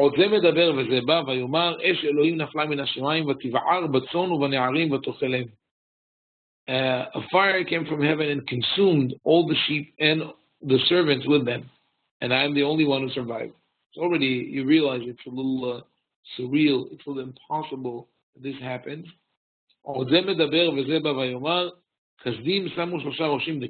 fire came from heaven and consumed all the sheep and the servants with them, and I'm the only one who survived. So already you realize it's a little surreal, it's a little impossible that this happens. The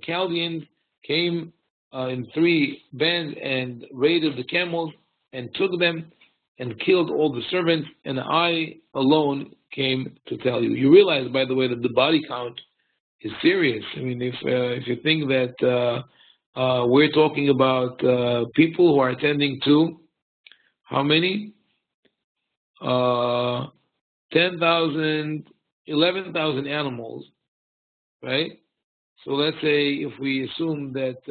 Chaldeans came in 3 bands and raided the camels and took them and killed all the servants, and I alone came to tell you. You realize, by the way, that the body count is serious. I mean, if you think that we're talking about people who are attending to how many? 10,000, 11,000 animals, right? So let's say if we assume that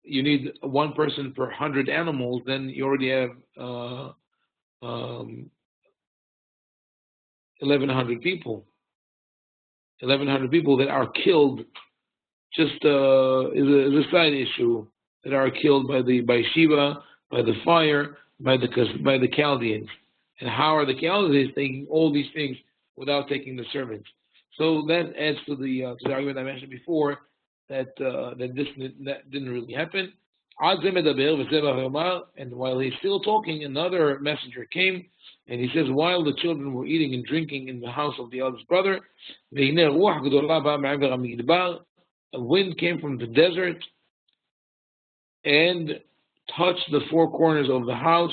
you need 1 person per 100 animals, then you already have 1,100 people. 1,100 people that are killed. Just is a side issue, that are killed by Sheba, by the fire, by the Chaldeans. And how are the Chaldeans taking all these things without taking the servants? So that adds to the argument I mentioned before, that this didn't really happen. And while he's still talking, another messenger came, and he says, while the children were eating and drinking in the house of the eldest brother, a wind came from the desert and touched the 4 corners of the house,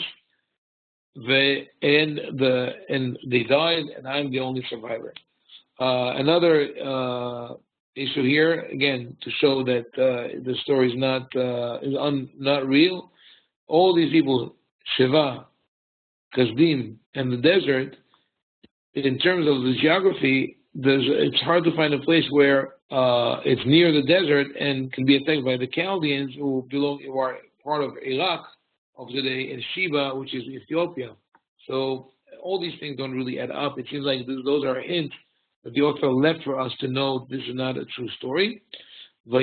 and they died, and I'm the only survivor. Another issue here, again, to show that the story is not real. All these people, Sheva, Kasdim, and the desert, in terms of the geography, it's hard to find a place where it's near the desert and can be attacked by the Chaldeans who are part of Iraq of today, and Sheba, which is Ethiopia. So all these things don't really add up. It seems like those are hints that the author left for us to know this is not a true story. So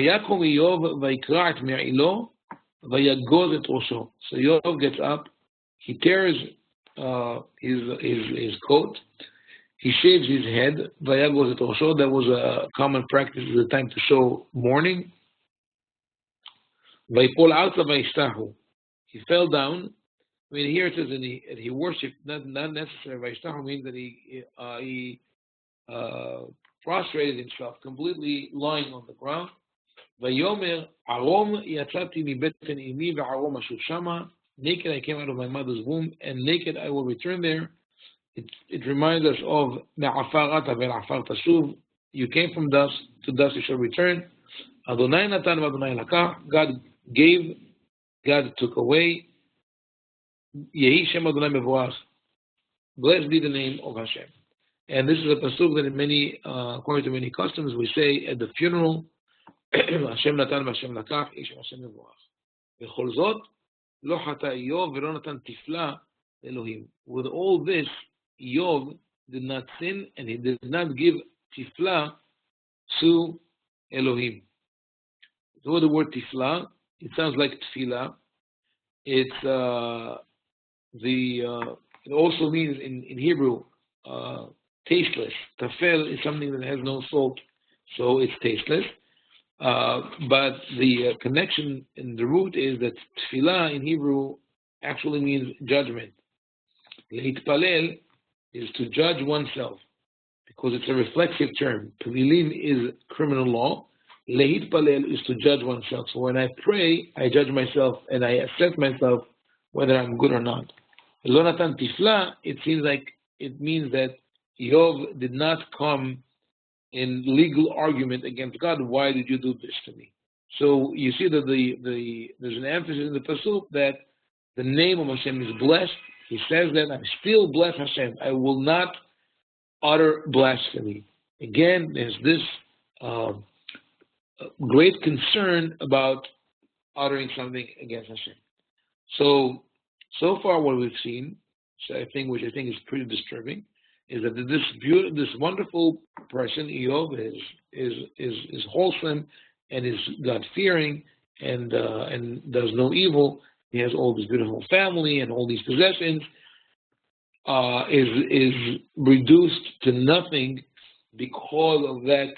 Yov gets up, he tears his coat, he shaves his head. That was a common practice at the time to show mourning. He fell down. I mean, here it says that he worshipped, not necessarily. Vaishtahu means that he prostrated himself, completely lying on the ground. Vayomer arom yatzati mi beten imi ve'arom ashuv shama. Naked I came out of my mother's womb, and naked I will return there. It reminds us of me'afar ata ve'afar tashuv. You came from dust, to dust you shall return. Adonai natan v'Adonai lakach. God gave, God took away. Yehi Shem Adonai mevorach. Blessed be the name of Hashem. And this is a pasuk that in many, according to many customs, we say at the funeral, Hashem natan v'Hashem lakach, Hashem Hashem mevorach. V'chol zot lo chata Yov v'lo natan tifla Elohim. With all this, Yov did not sin, and he did not give tifla to Elohim. So the word tifla, it sounds like tefillah. It's it also means in Hebrew tasteless. Tafel is something that has no salt, so it's tasteless. But the connection in the root is that tefillah in Hebrew actually means judgment. Leitpalel is to judge oneself, because it's a reflexive term. Pelilim is criminal law. Leitpalel is to judge oneself. So when I pray, I judge myself and I assess myself whether I'm good or not. Lonatan tifla, it seems like it means that Yov did not come in legal argument against God. Why did you do this to me? So you see that there's an emphasis in the pasuk that the name of Hashem is blessed. He says that I still bless Hashem. I will not utter blasphemy. Again, there's this great concern about uttering something against Hashem. So far what we've seen, which I think is pretty disturbing, is that this wonderful person, Eov, is wholesome and is God-fearing and does no evil. He has all this beautiful family and all these possessions. Is reduced to nothing because of that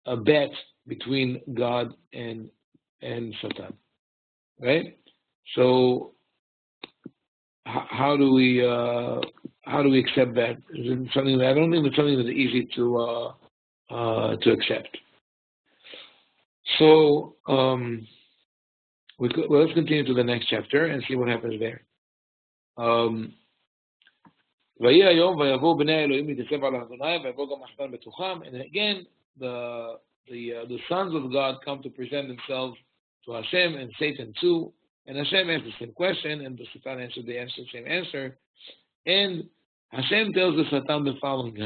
a bet between God and Satan, right? So how do we accept that? Is it something that I don't think it's something that's easy to accept. So let's continue to the next chapter and see what happens there. And again, the sons of God come to present themselves to Hashem and Satan too. And Hashem asks the same question, and the Satan answered the same answer. And Hashem tells the Satan the following: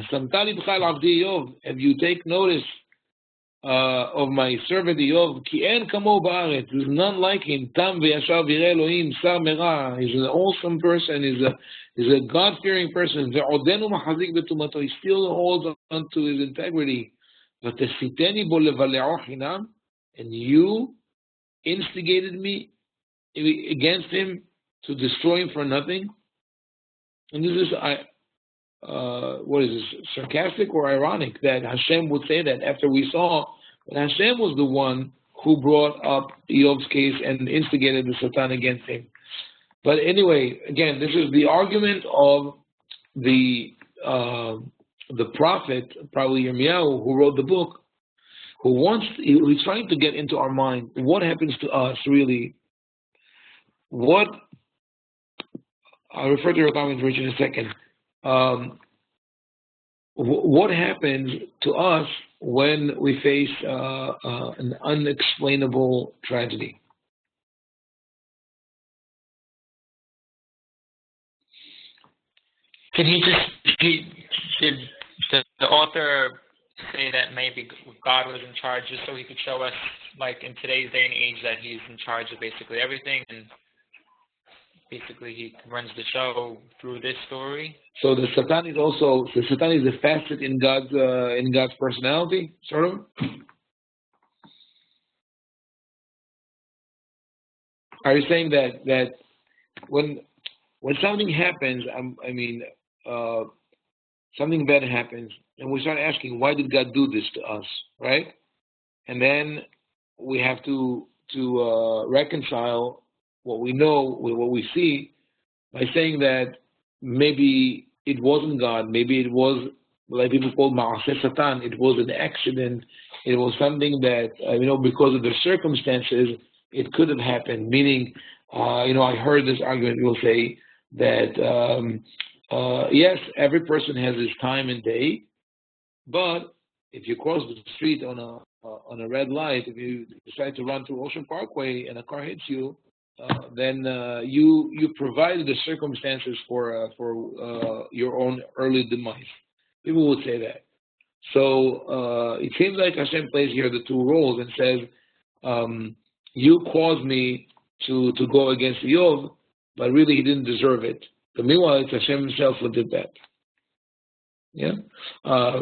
have you take notice of my servant Eov? Ki en kamo ba'aretz. There's none like him. Tam ve'yashav yireh Elohim sar merah. He's an awesome person. He's a God-fearing person. Ve'odenu machazik betumato. He still holds on to his integrity. V'tesiteni bo levaleo chinam. And you instigated me against him to destroy him for nothing. And this is what is this, sarcastic or ironic that Hashem would say that after we saw that Hashem was the one who brought up Eov's case and instigated the Satan against him. But anyway, again, this is the argument of the prophet, probably Yirmiyahu, who wrote the book, he's trying to get into our mind what happens to us really. I'll refer to Rabbi in a second. What happens to us when we face an unexplainable tragedy? Did the author say that maybe God was in charge just so he could show us, like in today's day and age, that he's in charge of basically everything, and basically he runs the show through this story? So the Satan is a facet in God's personality, sort of? Are you saying that when something happens, something bad happens, and we start asking, why did God do this to us, right? And then we have to reconcile what we know with what we see by saying that maybe it wasn't God, maybe it was, like people call Ma'aseh Satan, it was an accident, it was something that, because of the circumstances, it could have happened. Meaning, I heard this argument, people say that, yes, every person has his time and day, but if you cross the street on a red light, if you decide to run through Ocean Parkway and a car hits you, then you provided the circumstances for your own early demise. People would say that. So it seems like Hashem plays here the two roles and says, you caused me to go against Eov, but really he didn't deserve it. But meanwhile, it's Hashem himself who did that. Yeah,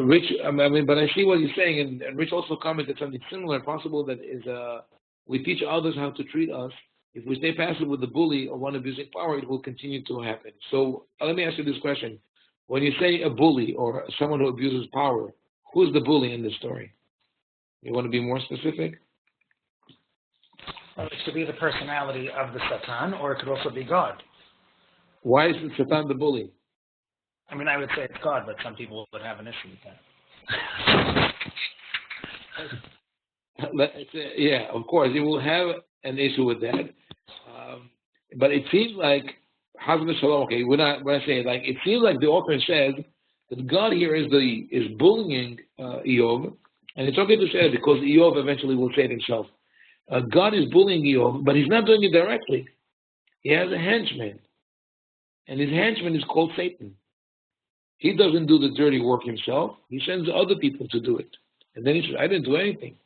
Rich. But I see what he's saying, and Rich also commented something similar. Possible that is we teach others how to treat us, If we stay passive with the bully or one abusing power, it will continue to happen. So let me ask you this question. When you say a bully or someone who abuses power, who's the bully in this story? You want to be more specific? Well, it could be the personality of the Satan, or it could also be God. Why is Satan the bully? I mean, I would say it's God, but some people would have an issue with that. Yeah, of course, you will have an issue with that. But it seems like, okay, we're not saying like, it seems like the author says that God here is bullying Eov, and it's okay to say it because Eov eventually will say it himself. God is bullying Eov, but he's not doing it directly. He has a henchman, and his henchman is called Satan. He doesn't do the dirty work himself. He sends other people to do it. And then he says, I didn't do anything.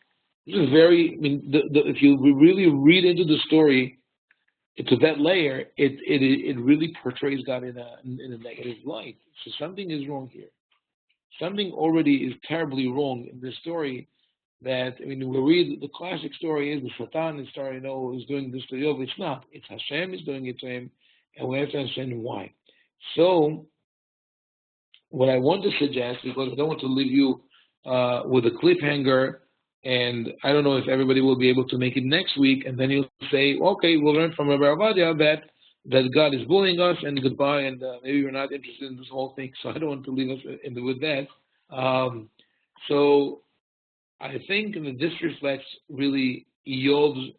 This is if you really read into the story, to that layer, it really portrays God in a negative light. So something is wrong here. Something already is terribly wrong in this story. That we read the classic story is the Satan is doing this to Yov. It's not. It's Hashem is doing it to him, and we have to understand why. So, what I want to suggest, because I don't want to leave you with a cliffhanger, and I don't know if everybody will be able to make it next week, and then you'll say, okay, we'll learn from Rabbi Ovadia that God is bullying us, and goodbye, and maybe you're not interested in this whole thing, so I don't want to leave us with that. So I think that this reflects really Eov's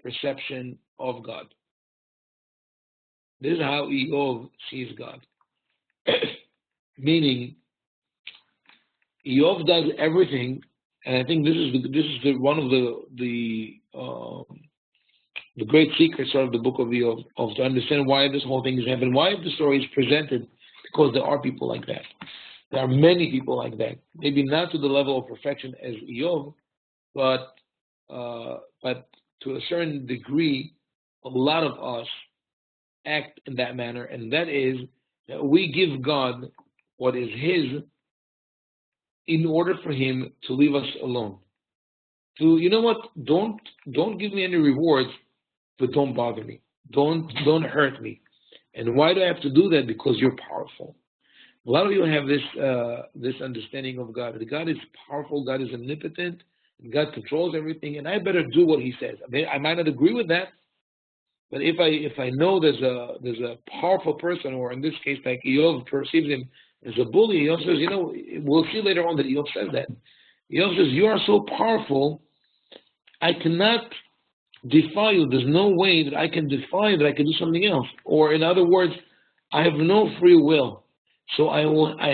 perception of God. This is how Eov sees God. Meaning, Eov does everything, and I think this is one of the great secrets of the book of Eov, of to understand why this whole thing is happening, why the story is presented, because there are people like that. There are many people like that. Maybe not to the level of perfection as Eov, but to a certain degree, a lot of us act in that manner, and that is that we give God what is His in order for Him to leave us alone. To, you know what? Don't give me any rewards, but don't bother me. Don't hurt me. And why do I have to do that? Because you're powerful. A lot of you have this understanding of God. That God is powerful, God is omnipotent, and God controls everything, and I better do what He says. I might not agree with that, but if I know there's a powerful person, or in this case, like Eov perceives him as a bully, Eov says, we'll see later on that Eov says that. Eov says, you are so powerful, I cannot defy you. There's no way that I can defy you, that I can do something else. Or in other words, I have no free will. So I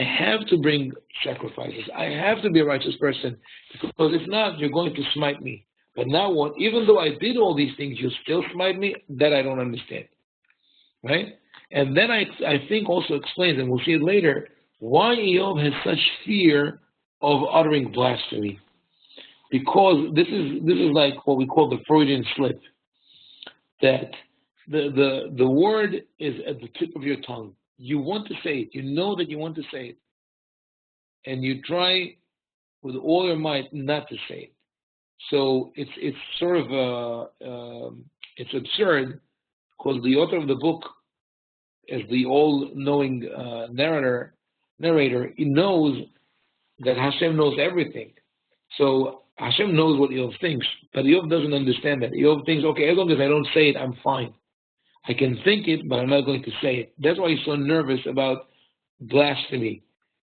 have to bring sacrifices. I have to be a righteous person, because if not, you're going to smite me. But now what? Even though I did all these things, you still smite me? That I don't understand. Right? And then I think also explains, and we'll see it later, why Eov has such fear of uttering blasphemy. Because this is like what we call the Freudian slip. That the word is at the tip of your tongue. You want to say it. You know that you want to say it. And you try with all your might not to say it. So it's sort of it's absurd, because the author of the book, as the all-knowing narrator, he knows that Hashem knows everything. So Hashem knows what Eov thinks, but Eov doesn't understand that. Eov thinks, okay, as long as I don't say it, I'm fine. I can think it, but I'm not going to say it. That's why he's so nervous about blasphemy,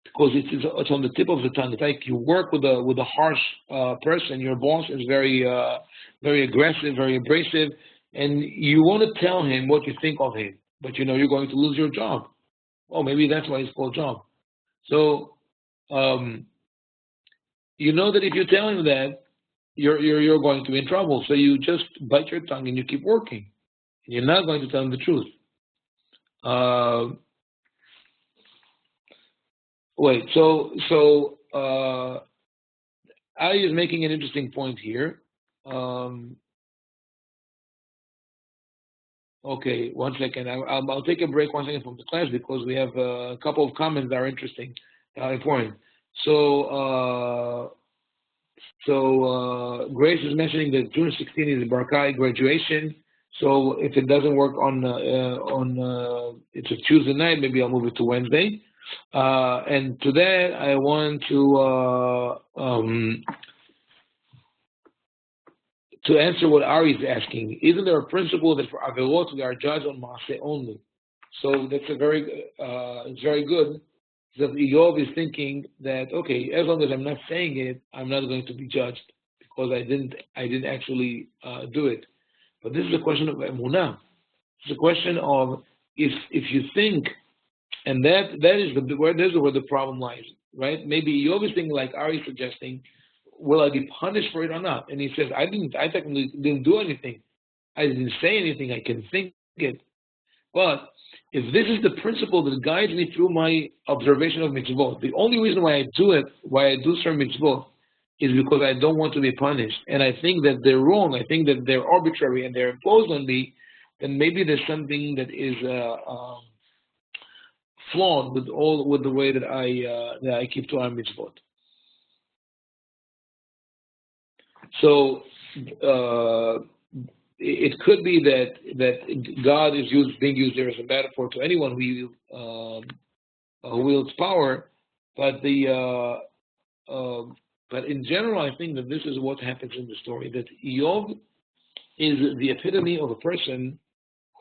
because it's on the tip of the tongue. It's like you work with a harsh person. Your boss is very aggressive, very abrasive, and you want to tell him what you think of him, but you're going to lose your job. Oh, maybe that's why it's called job. So you know that if you tell him that, you're going to be in trouble. So you just bite your tongue and you keep working. You're not going to tell him the truth. So Ali is making an interesting point here. Okay, 1 second. I'll take a break 1 second from the class, because we have a couple of comments that are interesting, important. So Grace is mentioning that June 16 is the Barkai graduation. So if it doesn't work on it's a Tuesday night, maybe I'll move it to Wednesday. And to that, I want to answer what Ari is asking. Isn't there a principle that for Averot we are judged on Maaseh only? So that's it's very good. That Eov is thinking that, okay, as long as I'm not saying it, I'm not going to be judged because I didn't actually do it. But this is a question of emunah. It's a question of if you think, and that is where the problem lies, right? Maybe Eov is thinking like Ari is suggesting, will I be punished for it or not? And he says, I technically didn't do anything. I didn't say anything. I can think it. But if this is the principle that guides me through my observation of mitzvot, the only reason why I do certain mitzvot, is because I don't want to be punished. And I think that they're wrong. I think that they're arbitrary and they're imposed on me. Then maybe there's something that is flawed with the way that I keep Torah mitzvot. So it could be that God is being used there as a metaphor to anyone who wields power, but but in general, I think that this is what happens in the story. That Eov is the epitome of a person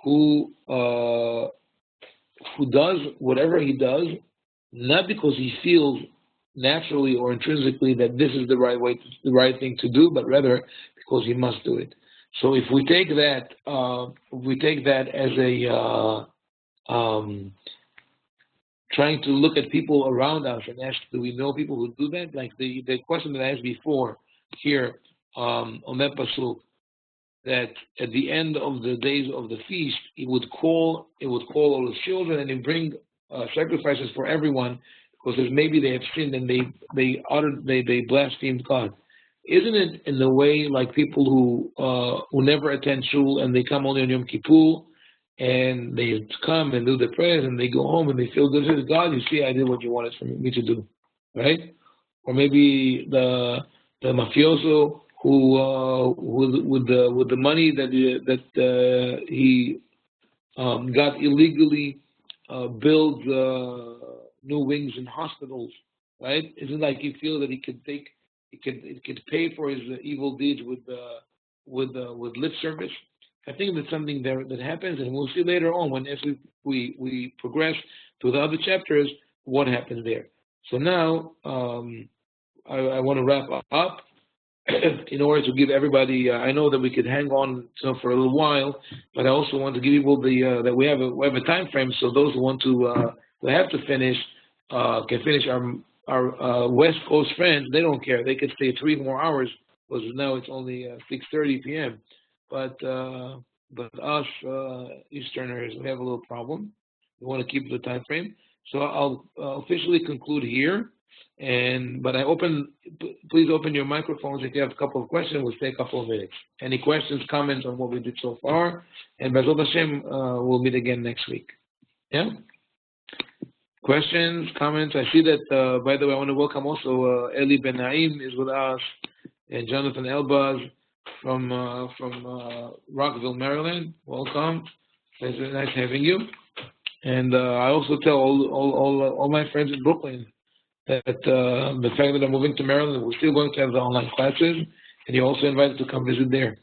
who does whatever he does, not because he feels naturally or intrinsically that this is the right thing to do, but rather because he must do it. So if we take that, as a trying to look at people around us and ask, do we know people who do that? Like the question that I asked before here on that pasuk, that at the end of the days of the feast, it would call all the children and he'd bring sacrifices for everyone, because maybe they have sinned and they blasphemed God. Isn't it in a way like people who never attend shul and they come only on Yom Kippur and they come and do the prayers and they go home and they feel good? Says, God, you see, I did what you wanted for me to do, right? Or maybe the mafioso who with the money that he got illegally build new wings in hospitals, right? Isn't it like he feels that he could pay for his evil deeds with lip service? I think that's something that happens, and we'll see later on as we progress to the other chapters what happens there. So now I want to wrap up in order to give everybody. I know that we could hang on for a little while, but I also want to give people that we have a time frame. So those who want to who have to finish can finish. Our West Coast friends, they don't care. They could stay 3 more hours because now it's only 6:30 p.m. But us Easterners, we have a little problem. We want to keep the time frame. So I'll officially conclude here. But please open your microphones if you have a couple of questions. We'll take a couple of minutes. Any questions, comments on what we did so far? And B'ezrat Hashem, we'll meet again next week. Yeah? Questions, comments? I see that, by the way, I want to welcome also Eli Ben Naim is with us, and Jonathan Elbaz from Rockville, Maryland. Welcome. It's nice having you. And I also tell all my friends in Brooklyn that the fact that I'm moving to Maryland, we're still going to have the online classes, and you're also invited to come visit there.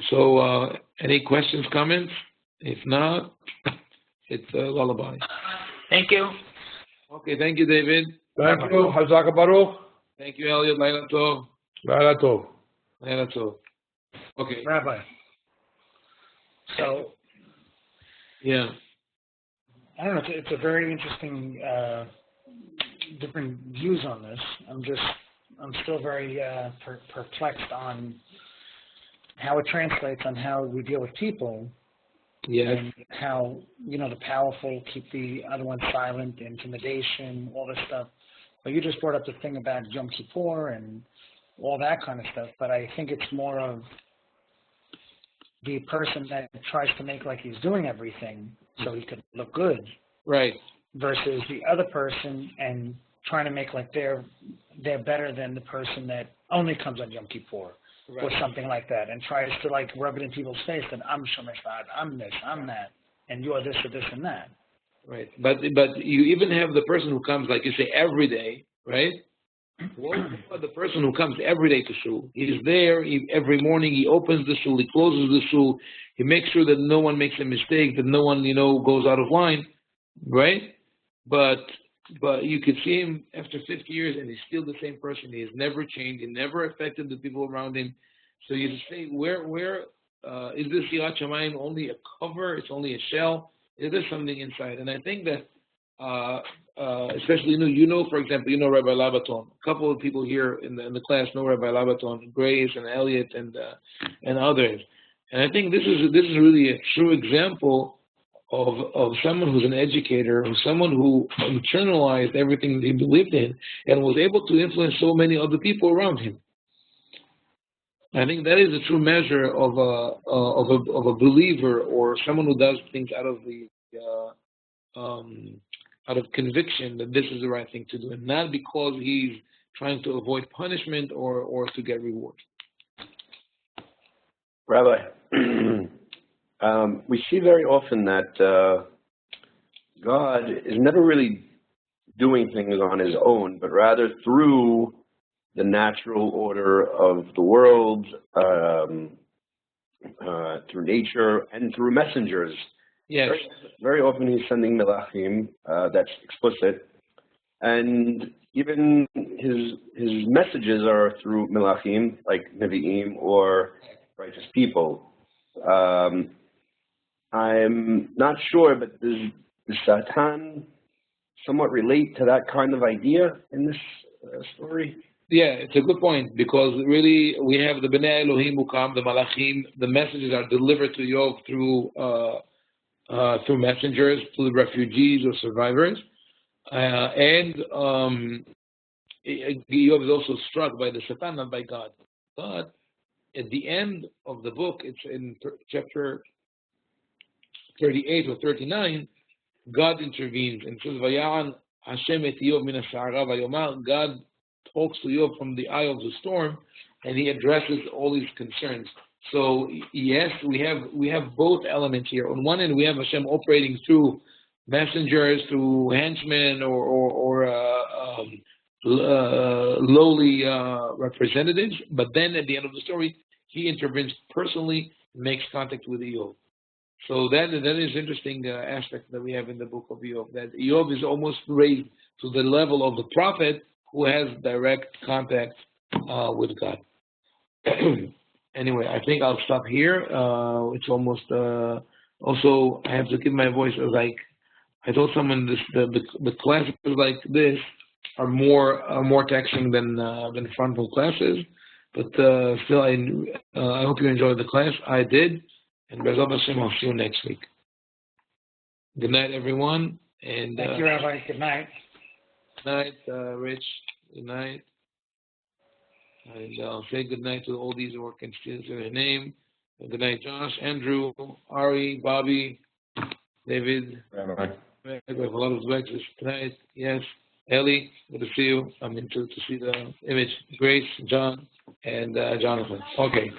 So any questions, comments? If not, it's a lullaby. Thank you. Okay, thank you, David. Thank you. Hazak Baruch. Thank you, Elliot. Laila Tov. Laila Tov. Laila Tov. Okay. Rabbi. So, yeah. I don't know. It's a very interesting, different views on this. I'm still very perplexed on how it translates on how we deal with people. Yes. And how, the powerful keep the other ones silent, intimidation, all this stuff. But you just brought up the thing about Yom Kippur and all that kind of stuff. But I think it's more of the person that tries to make like he's doing everything so he could look good. Right. Versus the other person and trying to make like they're better than the person that only comes on Yom Kippur. or something like that, and tries to like rub it in people's face that I'm Shomeshvad, I'm this, I'm that, and you're this or this and that. Right, but you even have the person who comes, like you say, every day, right? What about the person who comes every day to shul? He's there every morning. He opens the shul, he closes the shul, he makes sure that no one makes a mistake, that no one goes out of line, right? But you could see him after 50 years, and he's still the same person. He has never changed. He never affected the people around him. So you just say, where is this Yirat Shamayim only a cover? It's only a shell. Is there something inside? And I think that, especially for example, Rabbi Labaton. A couple of people here in the class know Rabbi Labaton, Grace and Elliot and others. And I think this is really a true example of someone who's an educator, or someone who internalized everything he believed in and was able to influence so many other people around him. I think that is a true measure of a believer, or someone who does things out of conviction that this is the right thing to do, and not because he's trying to avoid punishment or to get reward. Rabbi, we see very often that God is never really doing things on his own, but rather through the natural order of the world, through nature, and through messengers. Yes. Very often he's sending melachim, that's explicit, and even his messages are through melachim, like nevi'im or righteous people. I'm not sure, but does Satan somewhat relate to that kind of idea in this story? Yeah, it's a good point, because really we have the Bnei Elohim who come, the Malachim. The messages are delivered to Yov through messengers, to the refugees or survivors. And Yov is also struck by the Satan, not by God. But at the end of the book, it's in chapter 38 or 39, God intervenes and says, Vaya'an Hashem et Yov min ha'sha'ara vayomar. God talks to Yov from the eye of the storm, and he addresses all his concerns. So yes, we have both elements here. On one end, we have Hashem operating through messengers, through henchmen or lowly representatives. But then at the end of the story, he intervenes personally, makes contact with Yov. So that is interesting aspect that we have in the book of Yov. That Yov is almost raised to the level of the prophet who has direct contact with God. Anyway, I think I'll stop here. It's almost. Also, I have to keep my voice. Like I told someone, the classes like this are more taxing than frontal classes. But still, I hope you enjoyed the class. I did, and B'ezrat Hashem, I'll see you next week. Good night, everyone. And thank you, Rabbi. Good night. Good night, Rich. Good night. And I'll say good night to all these who are students in their name. Good night, Josh, Andrew, Ari, Bobby, David. Rabbi. We have a lot of lectures tonight. Yes. Ellie, good to see you. I'm into to see the image. Grace, John, and Jonathan. Okay.